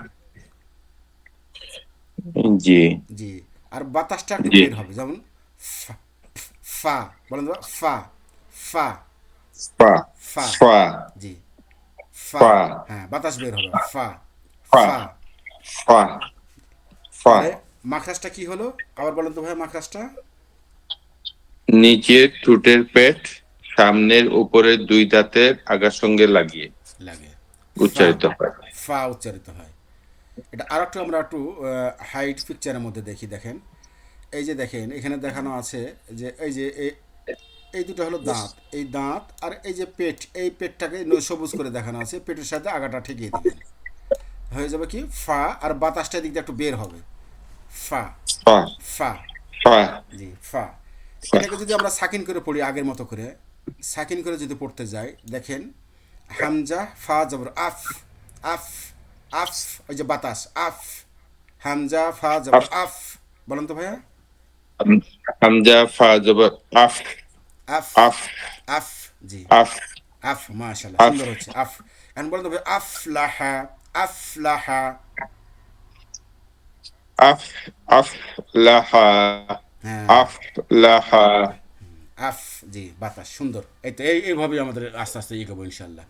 জি, জি। আর বাতাসটা একটু জি। বের হবে, যেমন ফা, ফা বলেন তো, ফা, ফা, ফা, ফা। ফা, জি, ফা, ফা, হ্যাঁ বাতাস বের হবে, ফা, ফা, ফা। ফা, ফা। তাহলে মাখরাজটা কি হলো আবার বলেন তো ভাইয়া? মাখরাজটা নিচের ঠোঁটের পেট সামনের উপরের দুই দাঁতের আগার সঙ্গে লাগিয়ে লাগে, ফা, উচ্চারিত হয়। ফা উচ্চারিত হয়। এটা আর একটু আমরা একটু হাইট পিকচারের মধ্যে দেখি, দেখেন। এই যে দেখেন এখানে দেখানো আছে যে এই যে এই দুটো হলো দাঁত, এই দাঁত আর এই যে পেট, এই পেটটাকে সবুজ করে দেখানো আছে, পেটের সাথে আগাটা ঠেকিয়ে দিবেন, হয়ে যাবে কি ফা। আর বাতাসটা দিক দিয়ে একটু বের হবে, ফা, ফা, ফা। ফা, জি, ফা। ফা। এটাকে যদি আমরা সাকিন করে পড়ি, আগের মতো করে সাকিন করে যদি পড়তে যাই, দেখেন হামজা ফা জবর আফ, আফ, আফ, ওই যে বাতাস, আফ, হামজা ফা জবর আফ, আফ। বলেন তো ভাইয়া? হামজা ফা জবর আফ, আফ, আফ, আফ। জি, আফ, আফ, মাশাআল্লাহ, আফ সুন্দর হচ্ছে আফ। এখন বলতে হবে আফলাহা, আফলাহা। আফ আফলাহা হ্যাঁ, আফলাহা। আফ, জি, বাতাস, সুন্দর। এই তো এইভাবেই আমাদের আস্তে আস্তে এগোবো ইনশাল্লাহ।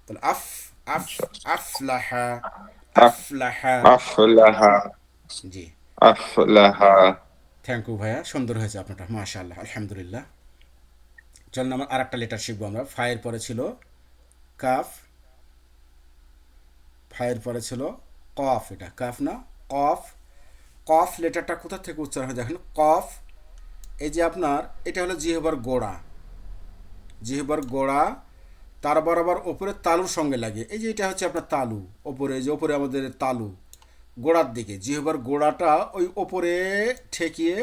তাহলে আফ, আফ, আফলাহা, আফ আফলাহা। আফলাহা জি, আফলাহা। থ্যাংক ইউ ভাইয়া, সুন্দর হয়েছে আপনারটা, মাশাআল্লাহ, আলহামদুলিল্লাহ। চলুন আমার আর একটা লেটার শিখবো আমরা। ফায়ের পরে ছিল কাফ, ফায়ের পরে ছিল কফ, এটা কাফ না, কফ। কফ লেটারটা কোথা থেকে উচ্চারণ হয় দেখেন, কফ। এই যে আপনার এটা হলো জিহ্বার গোড়া, জিহ্বার গোড়া, তার বরাবর ওপরে তালুর সঙ্গে লাগে। এই যে এটা হচ্ছে আপনার তালু, ওপরে, এই যে ওপরে আমাদের তালু, গোড়ার দিকে জিহ্বার গোড়াটা ওই ওপরে ঠেকিয়ে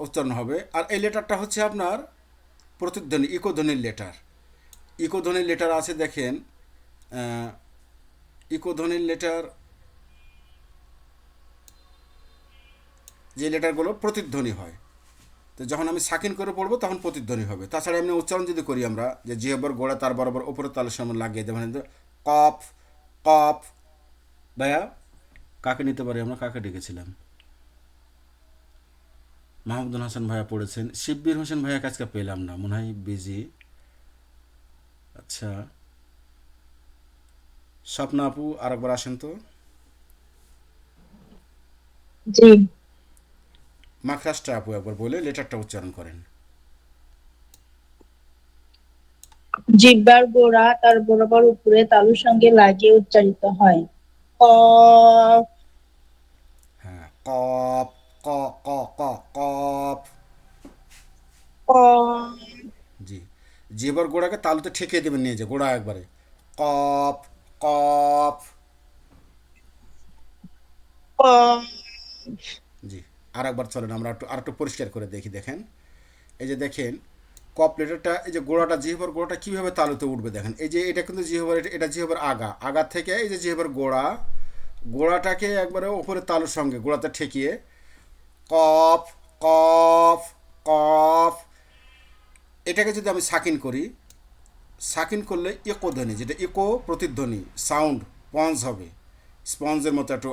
উচ্চারণ হবে। আর এই লেটারটা হচ্ছে আপনার প্রতিধ্বনি, ইকোধ্বনির লেটার। ইকোধ্বনির লেটার আছে দেখেন, ইকোধ্বনির লেটার, যে লেটারগুলো প্রতিধ্বনি হয়, তো যখন আমি সাকিন করে পড়বো তখন প্রতিধ্বনি হবে। তাছাড়া এমনি উচ্চারণ যদি করি আমরা, যে জিহ্বার গোড়া তার বরাবর ওপরে তালের সামনে লাগিয়ে দেবেন, কফ, কফ। ভাইয়া কাকে নিতে পারি আমরা, কাকে ডেকেছিলাম? মাহমুদুল হাসান ভাইয়া পড়েছেন, শিব্বির হোসেন ভাইয়া আজকে পেলাম না, মনে হয় বিজি। আচ্ছা, স্বপ্না আপু আরেকবার আসেন তো। জি। মাখরাজটা আপু একবার বলে লেটারটা উচ্চারণ করেন। জিহ্বার গোড়া তার বরাবর উপরে তালুর সঙ্গে লাগিয়ে উচ্চারিত হয়। কফ, হ্যাঁ, কপ, ক, ক, ক, কপ। কফ, জি, জিহ্বার গোড়াকে তালুতে ঠেকিয়ে দেবেন, নিয়ে যে গোড়া একবারে, কপ, কপ। কফ। জি, আর একবার চলেন আমরা একটু আর একটু পরিষ্কার করে দেখি। দেখেন, এই যে দেখেন কপ লেটারটা, এই যে গোড়াটা, জিহ্বার গোড়াটা কীভাবে তালুতে উঠবে দেখেন। এই যে এটা কিন্তু জিহ্বার, এটা জিহ্বার আগা, আগা থেকে এই যে জিহ্বার গোড়া, গোড়াটাকে একবারে ওপরে তালুর সঙ্গে গোড়াতে ঠেকিয়ে কফ, কফ, কফ। এটাকে যদি আমি সাকিন করি, সাকিন করলে ইকো ধ্বনি, যেটা ইকো প্রতিধ্বনি, সাউন্ড পঞ্জ হবে, স্পঞ্জের মতো একটু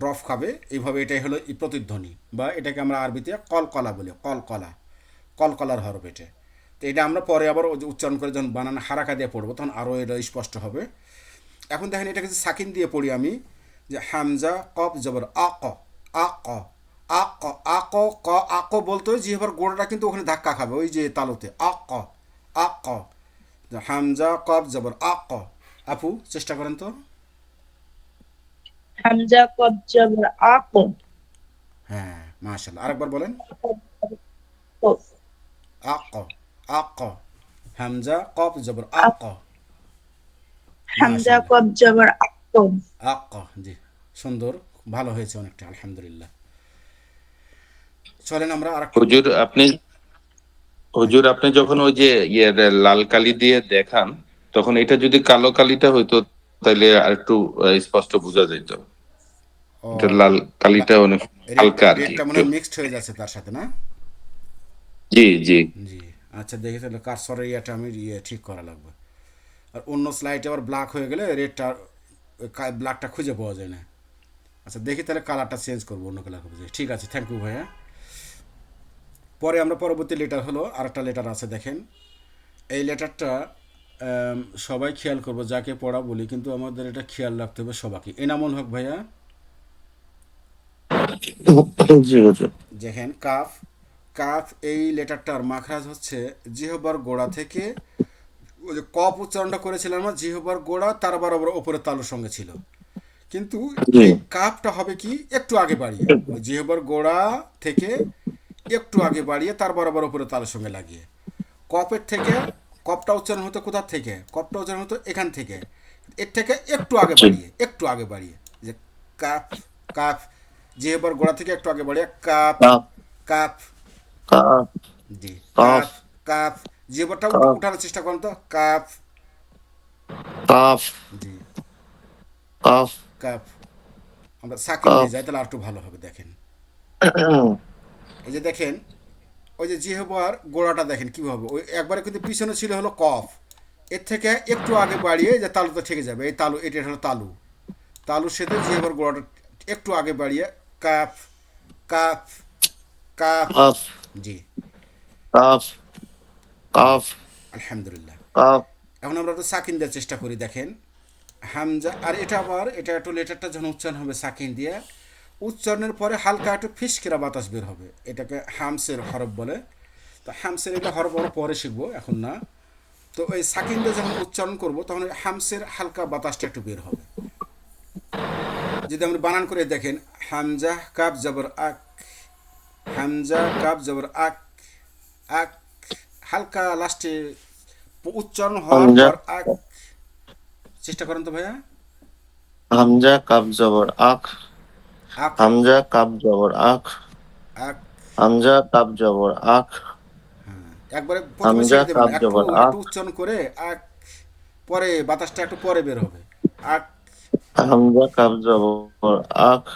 ড্রপ খাবে, এইভাবে। এটাই হলো ই প্রতিধ্বনি, বা এটাকে আমরা আরবিতে কলকলা বলি, কলকলা, কলকলার হরফ এটা। তো এটা আমরা পরে আবার উচ্চারণ করে যখন বানান হারাকা দিয়ে পড়বো তখন আরও এটা স্পষ্ট হবে। এখন দেখেন এটাকে যদি সাকিন দিয়ে পড়ি আমি, যে হামজা কফ জবর আক, আক, আক, আক, ক, আক বলতে হয় জিহ্বার গোড়াটা কিন্তু ওখানে ধাক্কা খাবে ওই যে তালুতে, আক, আক। হামজা কফ জবর আক। আপু চেষ্টা করেন তো। হামজা কফ জবর আক, হ্যাঁ, মাশাআল্লাহ, আরেকবার বলেন। কফ, আক, আক, হামজা কফ জবর আক, আক। হামজা মাশাআল্লাহ, কফ জবর আক। আক, জি, সুন্দর, ভালো হয়েছে অনেকটা, আলহামদুলিল্লাহ। চলেন আমরা আর একটু। হুজুর আপনি হুজুর আপনি যখন ওই যে লাল কালি দিয়ে দেখান, তখন এটা যদি কালো কালিটা হইতো তাহলে আর একটু স্পষ্ট বোঝা যেত। ও, এটা লাল কালিটা অনেক রেটটা হালকা আর কি রেটটা মনে একটু। হয় মিক্সড হয়ে যাচ্ছে তার সাথে, না? জি জি। জি, আচ্ছা, দেখি তাহলে কারসরের ইয়েটা আমি ঠিক করা লাগবে। আর অন্য স্লাইডে আবার ব্ল্যাক হয়ে গেলে রেডটা, ব্ল্যাকটা খুঁজে পাওয়া যায় না। আচ্ছা, দেখি তাহলে কালারটা চেঞ্জ করবো, অন্য কালার করবো। ঠিক আছে, থ্যাংক ইউ ভাইয়া। পরে আমরা পরবর্তী লেটার হলো আর একটা লেটার আছে দেখেন। এই লেটারটা সবাই খেয়াল করবো, যাকে পড়া বলি, কিন্তু আমাদের এটা খেয়াল রাখতে হবে সবাইকে। এনামুল হক ভাইয়া, জি হুজুর। দেখেন কাফ, কাফ এই লেটারটার মাখরাজ হচ্ছে জিহ্বার গোড়া থেকে, ওই যে কপ উচ্চারণটা করেছিলাম আমরা, জিহ্বার গোড়া তার বরাবর ওপরে তালুর সঙ্গে ছিল, কিন্তু জি। এই কাপটা হবে কি একটু আগে বাড়িয়ে, ওই জিহ্বার গোড়া থেকে একটু আগে বাড়িয়ে তার বরাবর ওপরে তালুর সঙ্গে লাগিয়ে। কপের থেকে, কপটা উচ্চারণ হতো কোথা থেকে, কপটা উচ্চারণ হতো এখান থেকে, এর থেকে একটু আগে জি। বাড়িয়ে, একটু আগে বাড়িয়ে, যে কাপ, কাপ, জিহ্বার গোড়া থেকে একটু আগে বাড়িয়ে কাপ, কাপ, কাপ। কাপ, জি, কাফ, কাপ, কাপ। জিহ্বারটা কাপ, উঠানোর চেষ্টা করেন তো, কাপ। কাফ, জি, কাফ, কাপ। আমরা সাকিন কাফ। দিয়ে যাই তাহলে আর একটু ভালো হবে। দেখেন, এই যে দেখেন, ওই যে জিহ্বার গোড়াটা দেখেন কীভাবে, ওই একবারে কিন্তু পিছনে ছিল হলো কফ, এর থেকে একটু আগে বাড়িয়ে যে তালুতে ঠেকে যাবে, এই তালু, এটা হলো তালু, তালুর সাথে জিহবার গোড়াটা একটু আগে বাড়িয়ে কাফ, কাফ, কাফ। কাফ, জি, কাফ, কাফ, আলহামদুলিল্লাহ। কাফ, এখন আমরা একটু সাকিন দেওয়ার চেষ্টা করি, দেখেন হামজা, আর এটা আবার এটা একটু লেটারটা যখন উচ্চারণ হবে সাকিন দিয়ে, উচ্চারণের পরে হালকা একটু ফিসকিরা বাতাস বের হবে, এটাকে হামসের হরফ বলে। তো হামসের এটা হরফ আমরা পরে শিখবো, এখন না। তো ওই সাকিন দিয়ে যখন উচ্চারণ করবো তখন ওই হামসের হালকা বাতাসটা একটু বের হবে। যদি আমরা বানান করে দেখেন, হামজা কাব জবর আক, হামজা কাব জবর আক, আক, হালকা লাস্টে উচ্চারণ হওয়ার হামজা, পর আক, চেষ্টা করেন তো ভাইয়া। হামজা কাব জবর আক, আক, হামজা কাব জবর আক, আক, হামজা কাব জবর আক, একবারে প্রথমে হামজা ছেড়ে দেবেন কাব না, একটু জবর একটু আক, উচ্চারণ করে আক, পরে বাতাসটা একটু পরে বের হবে, আক। হামজা কাব জবর আক,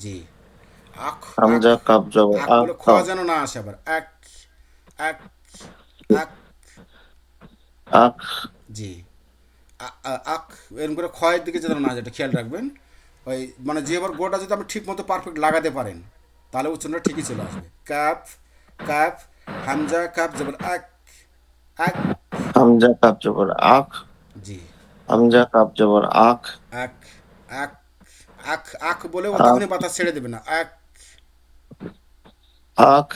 জি, আখ, আখ, হামজা কাব জবর আখ আক, বলে খ কাফ, যেন না আসে আবার, আক, আক, আক। আক, জি, আখ, এরকম করে ক্ষয়ের দিকে যেন না যায়, এটা খেয়াল রাখবেন। ওই মানে যে এবার গোটা যদি আপনি ঠিক মতো পারফেক্ট লাগাতে পারেন তাহলে উচ্চারণটা ঠিকই চলে আসবে। কাপ, কাপ, হামজা কাপ জবর আক, আক। হামজা কাব জবর আক, জি, হামজা কাব জবর আক, আক, আক, আখ, আখ বলে ও আক, তখনই বাতাস ছেড়ে দেবে না, আক। আক,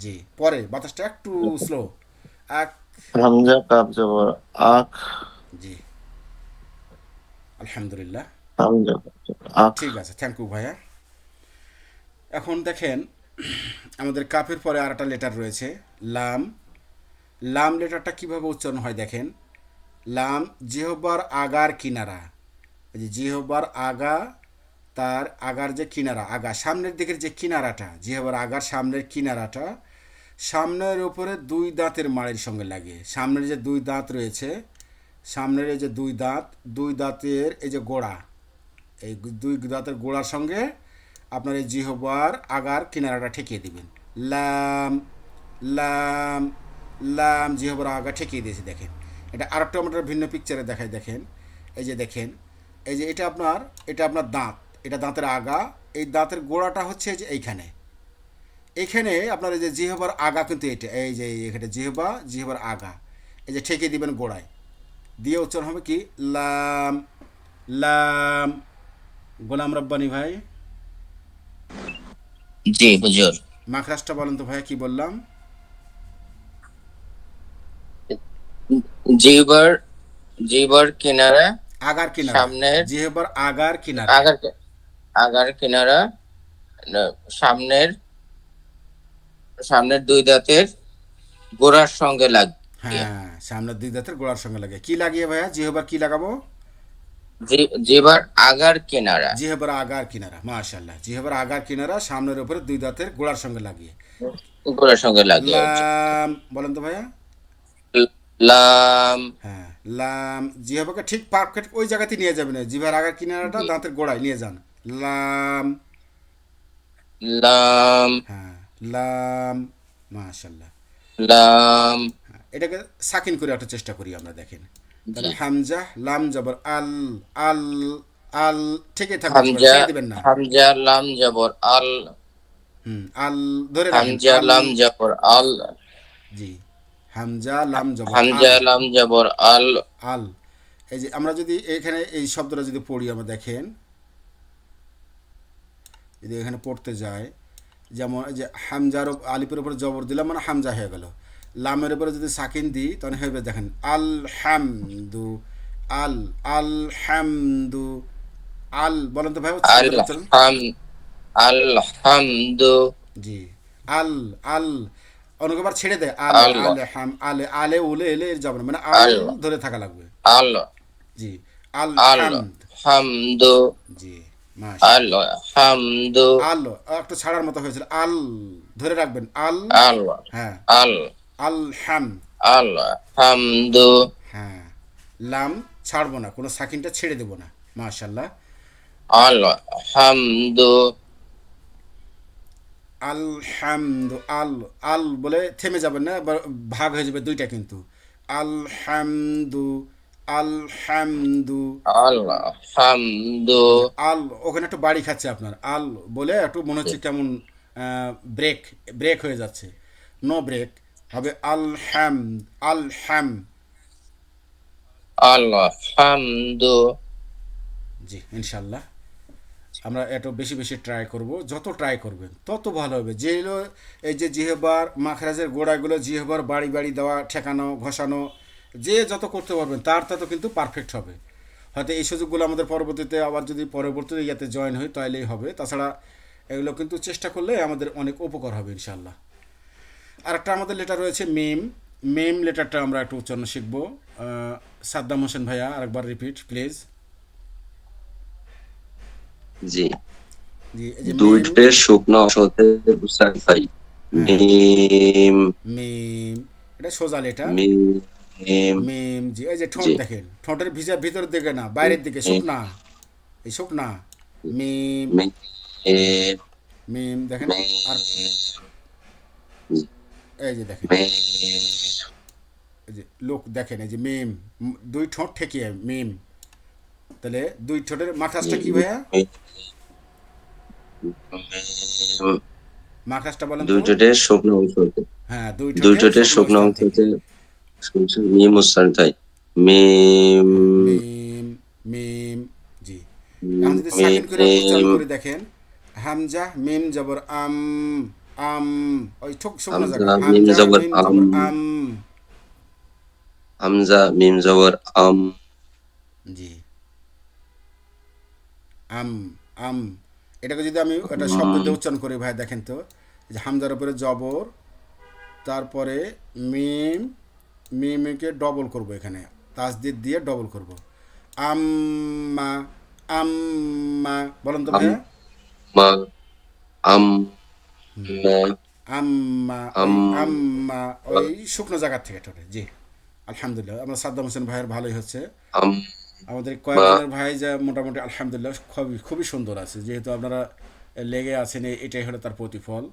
জি, পরে বাতাসটা একটু স্লো, আক। হামজা কাব জবর আক, জি, আলহামদুলিল্লাহ। হামজা কাব জবর আক, ঠিক আছে, থ্যাংক ইউ ভাইয়া। এখন দেখেন আমাদের কাপের পরে আর একটা লেটার রয়েছে লাম। লাম লেটারটা কিভাবে উচ্চারণ হয় দেখেন, লাম জিহ্বার আগার কিনারা, এই যে জিহ্বার আগা, তার আগার যে কিনারা, আগা সামনের দিকের যে কিনারাটা, জিহ্বার আগার সামনের কিনারাটা সামনের উপরে দুই দাঁতের মাড়ির সঙ্গে লাগে, সামনের যে দুই দাঁত রয়েছে, সামনের এই যে দুই দাঁত, দুই দাঁতের এই যে গোড়া, এই দুই দাঁতের গোড়ার সঙ্গে আপনার এই জিহ্বার আগার কিনারাটা ঠেকিয়ে দিবেন। লাম, লাম, লাম, জিহ্বার আগা ঠেকিয়ে দিয়েছি, দেখেন। এটা আরেকটা আমরা ভিন্ন পিকচারে দেখাই, দেখেন এই যে দেখেন, এই যে এটা আপনার দাঁত, এটা দাঁতের আগা, এই দাঁতের গোড়াটা হচ্ছে এই যে এইখানে, এইখানে আপনার এই যে জিহ্বার আগা কিন্তু এটা, এই যে এখানে জিহ্বার আগা, এই যে ঠেকিয়ে দিবেন গোড়ায়, দিয়ে উচ্চারণ হবে কি লাম, লাম। গোলাম রব্বানি ভাই, জি হুজুর। মাখরাজটা বলেন তো ভাইয়া, কি বললাম? জিহ্বার জিহ্বার কিনারা, আগার কিনারা, সামনের জিহ্বার আগার কিনারা। আগার আগার কিনারা, সামনের সামনের দুই দাঁতের গোড়ার সঙ্গে লাগিয়ে। হ্যাঁ, সামনের দুই দাঁতের গোড়ার সঙ্গে লাগে, কি লাগিয়ে ভাইয়া, জিহ্বার কি লাগাবো? জিহ্বার আগার কিনারা, জিহ্বার আগার কিনারা, মাশাআল্লাহ, জিহ্বার আগার কিনারা সামনের উপরে দুই দাঁতের গোড়ার সঙ্গে লাগিয়ে। গোড়ার সঙ্গে লাগিয়ে। লাম বলেন তো ভাইয়া। লাম, হ্যাঁ, লাম, জিহ্বাকে ঠিক পারফেক্ট ওই জায়গাতে নিয়ে যাবেন, জিহ্বার আগার কিনারাটা দাঁতের গোড়ায় নিয়ে যান, লাম। লাম, হ্যাঁ, লাম, মাশাআল্লাহ। লাম। এটাকে সাকিন করে একটা চেষ্টা করি আমরা, দেখেন তাহলে জি। হামজা লাম জবর আল, আল, আল, ঠিকই থাকবে, হামজা ছেড়ে দিবেন না। হামজা লাম জবর আল, আল ধরে রাখেন, হামজা আল। লাম জবর আল, জি, হামজা লাম জবর আল, হামজা লাম জবর আল। আল। এই যে আমরা যদি এখানে এই শব্দটা যদি পড়ি, আমরা দেখেন যদি এখানে পড়তে যায়, যেমন এই যে হামজার আলিপের উপরে জবর দিলাম মানে হামজা হয়ে গেল, লামের উপরে যদি সাকিন দিই তখন হবে, দেখেন আল হামদু, আল, আল হামদু, আল বলেন তো ভাই, আল হাম আল হামদু। জি, আল, আল, অনেকবার ছেড়ে দেয়, আল, আল আল হাম, আলে, আলে উলে এলে এর যাবে না, মানে আল আল ধরে থাকা লাগবে। আল জি, আল আল হামদ। হামদু, জি, মাশাআল্লাহ। আল হামদু। আল একটু ছাড়ার মতো হয়েছিল, আল ধরে রাখবেন, আল। আল হ্যাঁ, আল আল হাম। আল হামদু। হ্যাঁ, লাম ছাড়বো না, কোনো সাকিনটা ছেড়ে দেবো না, মাশাআল্লাহ। আল হামদু। আল হামদু, আল, আল বলে থেমে যাবেন না, ভাগ হয়ে যাবে দুইটা কিন্তু, আলহামদু, আলহামদু। আল্লাহ হামদু। যে আল, ওখানে একটু বাড়ি খাচ্ছে আপনার, আল বলে একটু মনে হচ্ছে কেমন ব্রেক, ব্রেক হয়ে যাচ্ছে। নো ব্রেক, হবে আলহাম, আলহাম। আল্লাহ হামদু। জি ইনশাল্লাহ আমরা একটু বেশি বেশি ট্রাই করব, যত ট্রাই করবেন তত ভালো হবে। যেগুলো এই যে জিহবার মাখরাজের গোড়াগুলো জিহবার বাড়ি বাড়ি দেওয়া, ঠেকানো, ঘষানো, যে যত করতে পারবেন তার তত কিন্তু পারফেক্ট হবে। হয়তো এই সুযোগগুলো আমাদের পরবর্তীতে আবার যদি পরবর্তীতে ইয়াতে জয়েন হই তাহলেই হবে, তাছাড়া এগুলো কিন্তু চেষ্টা করলে আমাদের অনেক উপকার হবে ইনশাল্লাহ। আর একটা আমাদের লেটার রয়েছে মিম। মিম লেটারটা আমরা একটু উচ্চারণ শিখবো। সাদ্দাম হোসেন ভাইয়া আরেকবার রিপিট প্লিজ। জি, জি এই যে মিম, দুইটে শুকনো অংশতে উচ্চারিত হয়। হ্যাঁ মিম, মিম, এটা সোজা লেটার। মিম, মিম, জি এই যে ঠোঁট জি, দেখেন, ঠোঁটের ভিতরের দিকে না বাইরের দিকে, মিম, শুকনা, এই শুকনা। মিম, মিম, মিম দেখেন। আর এই যে দেখেন, মিম, এই যে লোক দেখেন, এই যে মিম, দুই ঠোঁট ঠেকিয়ে মিম। তাহলে দুই ঠোঁটের মাখাজটা কি ভাইয়া? মাখাজটা বলেন তো। দুইটোতে শুকনো অংশতে, হ্যাঁ দুই ঠোঁটের দুইটোতে শুকনো শুকনো স্থান থেকে। অংশতে মিম উচ্চারিত হয়। মিম, হ্যাঁ মিম, মিম, জি। এখন যদি সাকিন করে উচ্চারণ মিম, করে দেখেন, হামজা মিম জবর আম, আম, ওই ঠোক শুকনো হামজা জায়গা, মিম হামজা জবর মিম আম, জবর আম। হামজা মিম জবর আম, জি আম, আম। এটাকে যদি আমি একটা শব্দ দিয়ে উচ্চারণ করি ভাই দেখেন তো, যে হামজার উপরে জবর, তারপরে মিম, মিমকে ডবল করব, এখানে তাসদিদ দিয়ে ডবল করব। আম্মা, আম্মা, বলেন তো আম, ভাইয়া। মা, আম, মা, আম্মা, ওই আম, আম্মা, ওই শুকনো জায়গার থেকে ঠোঁটে। জি আলহামদুলিল্লাহ, আমরা সাদ্দাম হোসেন ভাইয়ের ভালোই হচ্ছে। আম, আমাদের মা, কয়েকজনের ভাই যা মোটামুটি আলহামদুলিল্লাহ খুবই খুবই সুন্দর আছে, যেহেতু আপনারা লেগে আছেন, এটাই হলো তার প্রতিফল।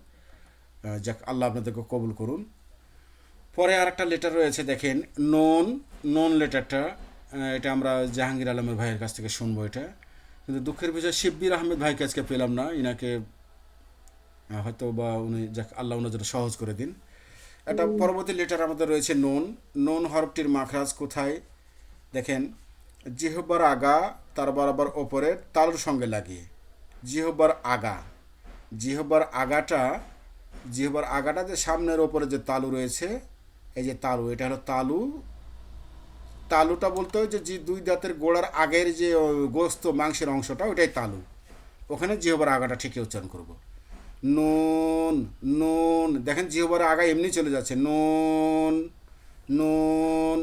যাক আল্লাহ আপনাদেরকে কবুল করুন। পরে আর একটা লেটার রয়েছে দেখেন, নন। নন লেটারটা এটা আমরা জাহাঙ্গীর আলমের ভাইয়ের কাছ থেকে শুনবো এটা, কিন্তু দুঃখের বিষয় শিব্বির আহমেদ ভাইকে আজকে পেলাম না, ইনাকে হয়তো বা উনি, যাক আল্লাহ উনার জন্য সহজ করে দিন। একটা পরবর্তী লেটার আমাদের রয়েছে নুন। নুন হরফটির মাখরাজ কোথায় দেখেন, জিহ্বার আগা তার বরাবর ওপরে তালুর সঙ্গে লাগিয়ে, জিহ্বার আগা, জিহ্বার আগাটা, জিহ্বার আগাটা যে সামনের ওপরে যে তালু রয়েছে, এই যে তালু, এটা হলো তালু। তালুটা বলতে হয় যে দুই দাঁতের গোড়ার আগের যে গোস্ত মাংসের অংশটা, ওইটাই তালু। ওখানে জিহ্বার আগাটা ঠিকই উচ্চারণ করব। নুন, নুন দেখেন জিহ্বার আগা এমনি চলে যাচ্ছে, নুন, নুন,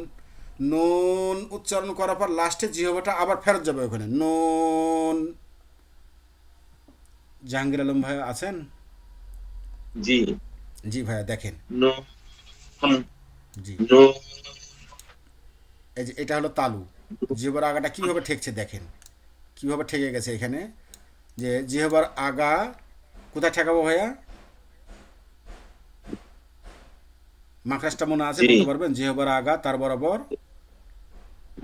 নুন উচ্চারণ করার পর লাস্টে জিহ্বাটা আবার ফেরত যাবে ওখানে, নুন। জাহাঙ্গীর আলম ভাই আছেন? জি, জি ভাইয়া দেখেন, নুন, জি নুন, এই যে এটা হলো তালু। জিহ্বার আগাটা কীভাবে ঠেকছে দেখেন, কীভাবে ঠেকে গেছে এখানে। যে জিহ্বার আগা কোথায় ঠেকাবো ভাইয়া? মাকড়াসটা মনে আছে, জি, বলতে পারবেন? জিহ্বার আগা তার বরাবর,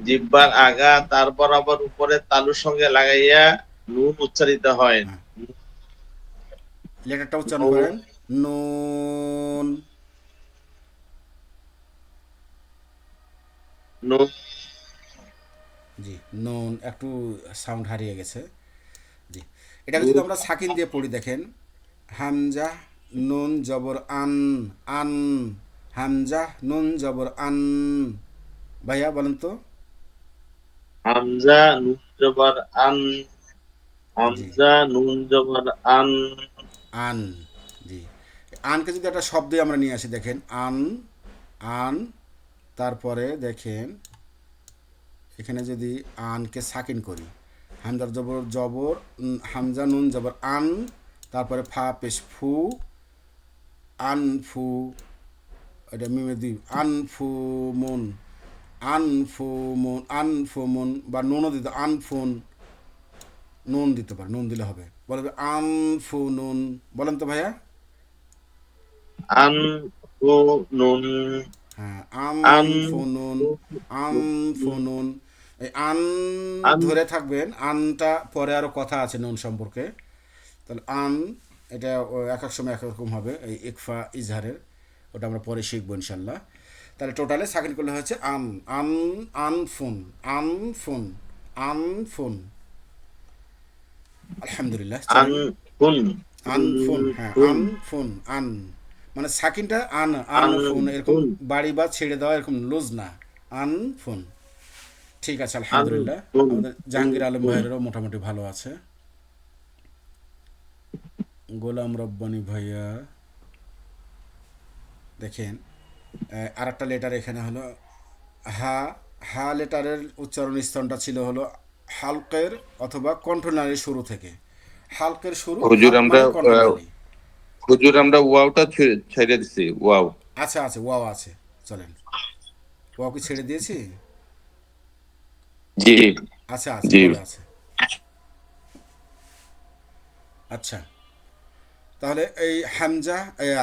জিহ্বার আগা তার বরাবর উপরে তালুর সঙ্গে লাগাইয়া নুন উচ্চারিত হয়। হ্যাঁ লেটারটা উচ্চারণ নুন, করেন, নুন। নুন, জি নুন, একটু সাউন্ড হারিয়ে গেছে। জি এটাকে যদি আমরা সাকিন দিয়ে পড়ি দেখেন, হামজা নুন জবর আন, আন, হামজা নুন জবর আন। ভাইয়া বলেন তো। হামজা নুন জবর আন, জি হামজা নুন জবর আন, আন, জি আনকে যদি একটা শব্দে আমরা নিয়ে আসি দেখেন, আন, আন, তারপরে দেখেন এখানে যদি আনকে সাকিন করি, হামজার জবর জবর, হামজা নুন জবর আন, তারপরে ফা পেশ ফু, আনফু, এটা মিমে দুই, আনফুমুন, আনফুমুন, আনফুমুন, বা নুনও দিতে আনফুন, নুন দিতে পারে, নুন দিলে হবে, বলবে আনফুনুন। বলেন তো ভাইয়া। আন, ফু, নুন, হ্যাঁ আন ফুনুন, আন ফুনুন। এই আন আন ধরে থাকবেন, আনটা পরে আরও কথা আছে নুন সম্পর্কে। তাহলে আন এটা এক এক সময় এক এক রকম হবে, এই ইকফা ইজহারের, ওটা আমরা পরে শিখবো ইনশাল্লাহ। তাহলে টোটালে সাকিন করলে হচ্ছে আন, আন, আন ফুন, আন ফুন, আন ফুন। আলহামদুলিল্লাহ, আন চলেন। ফুন আন ফুন, হ্যাঁ ফুন আন ফুন, আন মানে সাকিনটা আন, আন আন ফুন এরকম ফুন বাড়ি বা ছেড়ে দেওয়া এরকম লুজ না, আন ফুন। ঠিক আছে, আন আলহামদুলিল্লাহ। ফুন আমাদের ফুন জাহাঙ্গীর আলম ফুন। ভাইয়েরও মোটামুটি ভালো আছে। গোলাম রব্বানি ভাইয়া দেখেন, আর একটা লেটার এখানে হলো হা। হা লেটারের উচ্চারণ স্থানটা ছিল হলো হালকের অথবা কণ্ঠনালীর শুরু থেকে। হালকের শুরু, হুজুর হালক আমরা মানে কণ্ঠনালী। হুজুর আমরা ওয়াওটা ছেড়ে দিছি, ওয়াও। আচ্ছা আছে, ওয়াও আছে, চলেন। ওয়াও কি ছেড়ে দিয়েছি? জি আচ্ছা আছে, জি। পরে আছে। আচ্ছা, তাহলে এই হামজা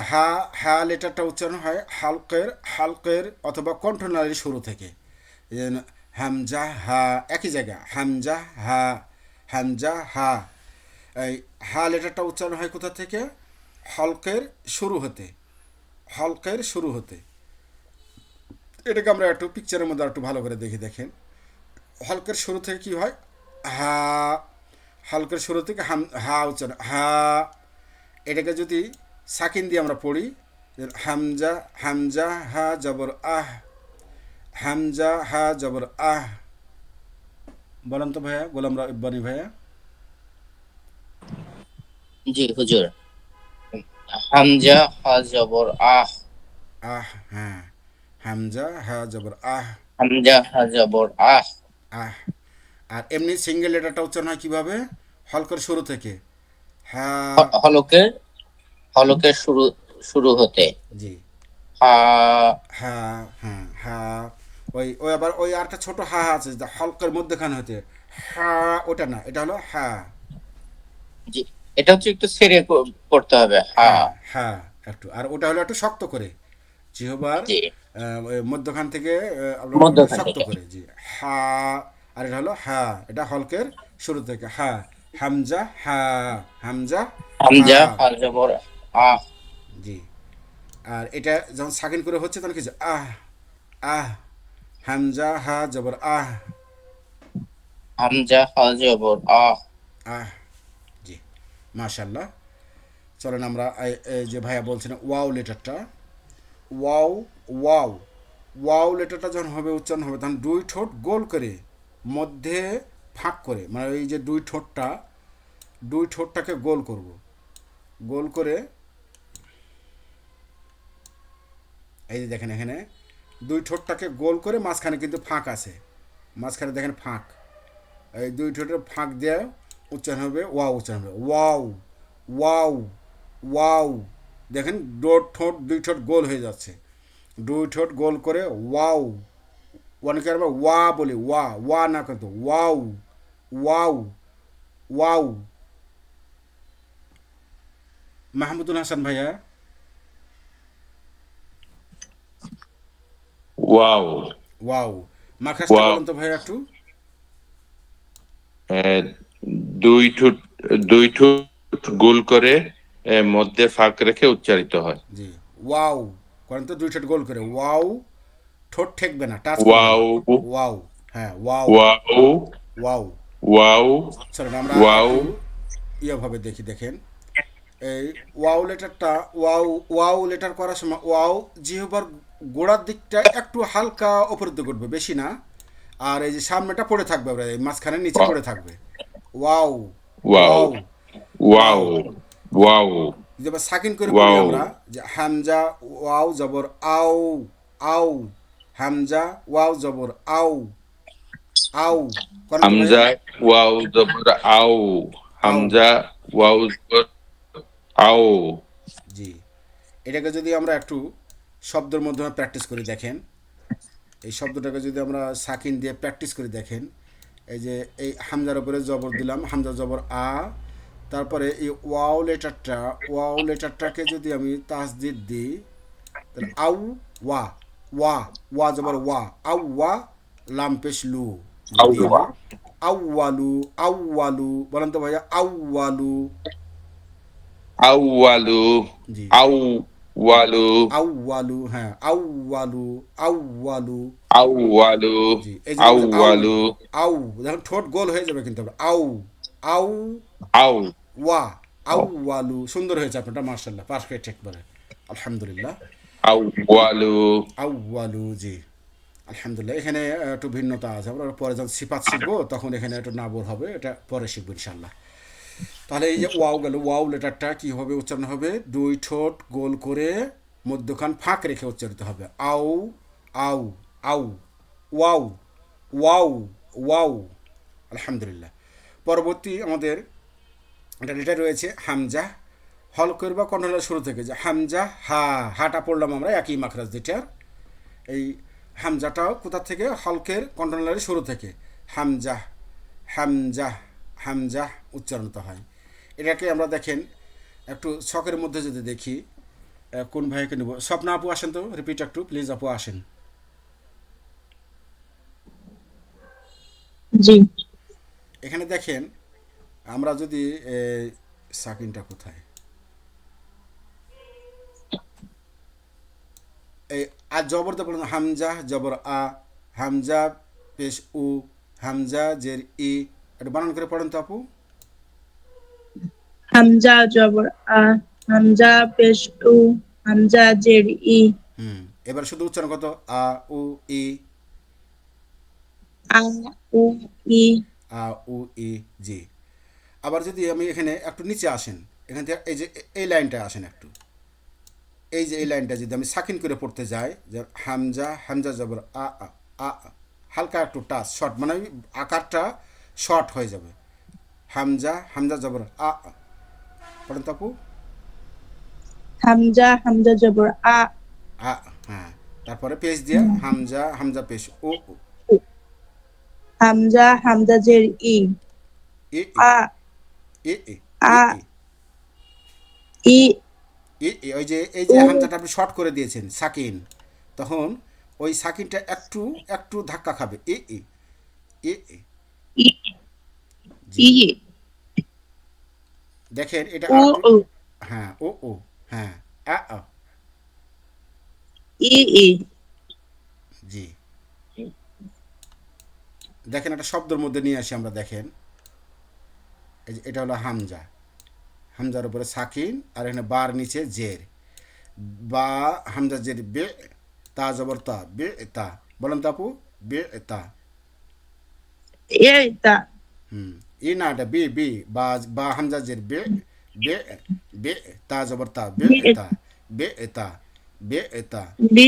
হা, হা লেটারটা উচ্চারণ হয় হালকের, হালকের অথবা কণ্ঠনালীর শুরু থেকে। এই জন্য হামজা হা, একই জায়গা, হামজা হা, হামজা হা। এই হা লেটারটা উচ্চারণ হয় কোথা থেকে? হলকের শুরু হতে, হলকের শুরু হতে। এটাকে আমরা একটু পিকচারের মধ্যে একটু ভালো করে দেখি, দেখেন। হলকের শুরু থেকে কি হয়? হা, হলকের শুরু থেকে হা উচ্চারণ, হা। এটাকে যদি সাকিন দিয়ে আমরা পড়ি, হামজা, হামজা হা জবর আহ, হামজা হা জবর আহ। বলেন তো ভাইয়া, গোলাম রব্বানি ভাইয়া। জি হুজুর। হামজা হা জবর আহ। আহ, হ্যাঁ, হামজা হা জবর আহ, হামজা হা জবর আহ। আহ। আর এমনি সিঙ্গেল লেটারটা উচ্চারণ হয় কীভাবে? হলকের শুরু থেকে, হ্যাঁ। হলকের, হলকের শুরু, শুরু হতে জি, হা। হ্যাঁ, হ্যাঁ, হ্যাঁ। ওই ওই আবার ওই আরেকটা ছোট হা আছে যা হলকের মধ্যেখানে হতে, হা, ওটা না, এটা হলো হ্যাঁ। জি, এটা হচ্ছে একটু ছেড়ে পড়তে হবে, হা। হ্যাঁ, হ্যাঁ, একটু। আর ওটা হলো একটু শক্ত করে, জিহবার জি, ওই মধ্যখান থেকে আপনার একটু মধ্যখান শক্ত থেকে। করে, জি, হা। আর এটা হলো হ্যাঁ, এটা হলকের শুরু থেকে, হ্যাঁ। হামজা হা, হামজা হা। হামজা হা জবর আহ। জি। আর এটা যখন সাকিন করে হচ্ছে তখন কিছু আহ, আহ, হামজা হা জবর আহ, হামজা হা জবর আহ। আহ। জি, মাশাল্লাহ। চলেন আমরা এই যে ভাইয়া বলছেন ওয়াও লেটারটা, ওয়াও, ওয়াও, ওয়াও লেটারটা যখন হবে, উচ্চারণ হবে, তখন দুই ঠোঁট গোল করে মধ্যে ফাঁক করে, মানে এই যে দুই ঠোঁটটা, দুই ঠোঁটটাকে গোল করব, গোল করে এই যে দেখেন এখানে দুই ঠোঁটটাকে গোল করে মাঝখানে কিন্তু ফাঁক আছে, মাঝখানে দেখেন ফাঁক, এই দুই ঠোঁটের ফাঁক দিয়ে উচ্চারণ হবে ওয়াও, উচ্চারণ হবে ওয়াও, ওয়াও, ওয়াও। দেখেন ঠোঁট, দুই ঠোঁট গোল হয়ে যাচ্ছে, দুই ঠোঁট গোল করে ওয়াও। অনেকে আমরা ওয়া বলি, ওয়া, ওয়া না কিন্তু wow, wow, wow. Mahmudul Hasan ভাইয়া, ওয়াও, ওয়াও, মাখাসটা ওয়াও। বলেন তো ভাইয়া একটু। আহ, দুই ঠোঁট, দুই ঠোঁট গোল করে মধ্যে ফাঁক রেখে উচ্চারিত হয়। জি, ওয়াও করেন তো, দুই ঠোঁট গোল করে ওয়াও, ঠোঁট ঠেকবে না, টাচ করবে না, ওয়াও, ওয়াও, হ্যাঁ ওয়াও, ওয়াও, ওয়াও। ওয়াও, চলেন আমরা ওয়াও। একটু ইয়েভাবে দেখি, দেখেন এই ওয়াও লেটারটা, ওয়াও, ওয়াও লেটার করার সময় ওয়াও জিহ্বার গোড়ার দিকটা একটু হালকা ওপরের দিকে উঠবে, বেশি না। আর এই যে সামনেটা পড়ে থাকবে, এই মাঝখানে নিচে পড়ে থাকবে, wow, wow, wow, wow, wow. Wow, যেবার সাকিন করে পড়ি ওয়াও। আমরা, যে হামজা ওয়াও জবর আও, আও, হামজা ওয়াও জবর আও, আও। করেন তো ভাইয়া, হামজা ওয়াও জবর আও, আও। হামজা ওয়াও জবর আও। জি, এটাকে যদি আমরা একটু শব্দের মাধ্যমে প্র্যাকটিস করি, দেখেন এই শব্দটাকে যদি আমরা সাকিন দিয়ে প্র্যাকটিস করি, দেখেন এই যে এই হামজার উপরে জবর দিলাম, হামজা জবর আ, তারপরে এই ওয়াও লেটারটা, ওয়াও লেটারটাকে যদি আমি তাসদিদ দিই, তাহলে আউ, ওয়া, ওয়া, ওয়া জবর ওয়া, আউয়া, লাম পেশ লু, আউয়া আউয়ালু, আউয়ালু, বলেন তো ভাইয়া, আউয়ালু। আউয়ালু জি, আউয়ালু আউয়ালু, হ্যাঁ, আউয়ালু, আউয়ালু। আউয়ালু জি, এই যে বলছে আউ, আউয়ালু আউ, দেখুন ঠোঁট গোল হয়ে যাবে কিন্তু আবার। আউ, আউ, আউ ওয়া, আউয়ালু। সুন্দর হয়েছে আপনারটা, মার্শাল্লাহ, পারফেক্ট একবারে, আলহামদুলিল্লাহ। আউয়ালু আউয়ালু, জি, আলহামদুলিল্লাহ। এখানে একটু ভিন্নতা আছে, আমরা পরে যখন সিফাত শিখবো তখন এখানে একটু নাবর হবে, এটা পরে শিখবো ইনশাল্লাহ। তাহলে এই যে ওয়াও গেল, ওয়াও লেটারটা কীভাবে উচ্চারণ হবে? দুই ঠোঁট গোল করে মধ্যখান ফাঁক রেখে উচ্চারিত হবে। আউ, আউ, আউ, ওয়াও, ওয়াও, ওয়াও, আলহামদুলিল্লাহ। পরবর্তী আমাদের একটা লেটার রয়েছে হামজা, হলকের বা কন্ট্রোলের শুরু থেকে, যে হামজা, হা, হাটা পড়লাম আমরা একই মাখরাজ যেটার। এই হামজাটাও কোথা থেকে? হলকের কন্ট্রোলারের শুরু থেকে, হামজা, হামজা, হামজা উচ্চারণিত হয়। এটাকে আমরা দেখেন একটু ছকের মধ্যে যদি দেখি, কোন ভাইকে নেব? স্বপ্না আপু আসেন তো, রিপিট একটু প্লিজ, আপু আসেন। জি। এখানে দেখেন আমরা যদি সাকিনটা কোথায়, এই আর জবর দিয়ে পড়েন, হামজা জবর আ, হামজা পেশ উ, হামজা জের ই, একটু বানান করে পড়েন তো আপু। হামজা জবর আ, হামজা পেশ উ, হামজা জের ই, হুম, এবার শুধু উচ্চারণ কত? আ, উ, ই, আ, উ, ই। আ, উ, ই, জি। আবার যদি আমি এখানে একটু নিচে আসেন, এখান থেকে এই যে এই লাইনটা আসেন একটু, এই যে এই লাইনটা যদি আমি সাকিন করে পড়তে যাই, যে হামজা, হামজা জবর আ, আ, আ, আ, হালকা একটু টাচ শর্ট, মানে ওই আকারটা শর্ট হয়ে যাবে। হামজা, হামজা জবর আ, আ, পড়েন তো আপু। হামজা, হামজা জবর আ, আ, হ্যাঁ, তারপরে পেশ দিয়া হামজা, হামজা পেশ ও, ও, হামজা, হামজা জের ই, এ, এ, আ, এ, এ, এ, আ, এ, ই, ওই যে এই যে উ, হামজাটা আপনি শর্ট করে দিয়েছেন সাকিন, তখন ওই সাকিনটা একটু একটু ধাক্কা খাবে, এ, এ, এ, এ, ই, জি। ই, দেখেন এটা উ, আর একটু, উ, হ্যাঁ, ও, ও, হ্যাঁ, আ, আ, ই, ই। জি। দেখেন একটা শব্দের মধ্যে নিয়ে আসি আমরা, দেখেন এই যে এটা হলো হামজা, হামজার উপরে সাকিন, আর এখানে বার নিচে জের, বা হামজা জের বে, তা জবর তা, বে তা, বলেন তো আপু, বে তা। এটা, হুম, ই না, এটা বি, বি, বা হামজা জের বে, বে, বে, তা জবর তা, বে বি, তা, বে তা, বে তা, বি,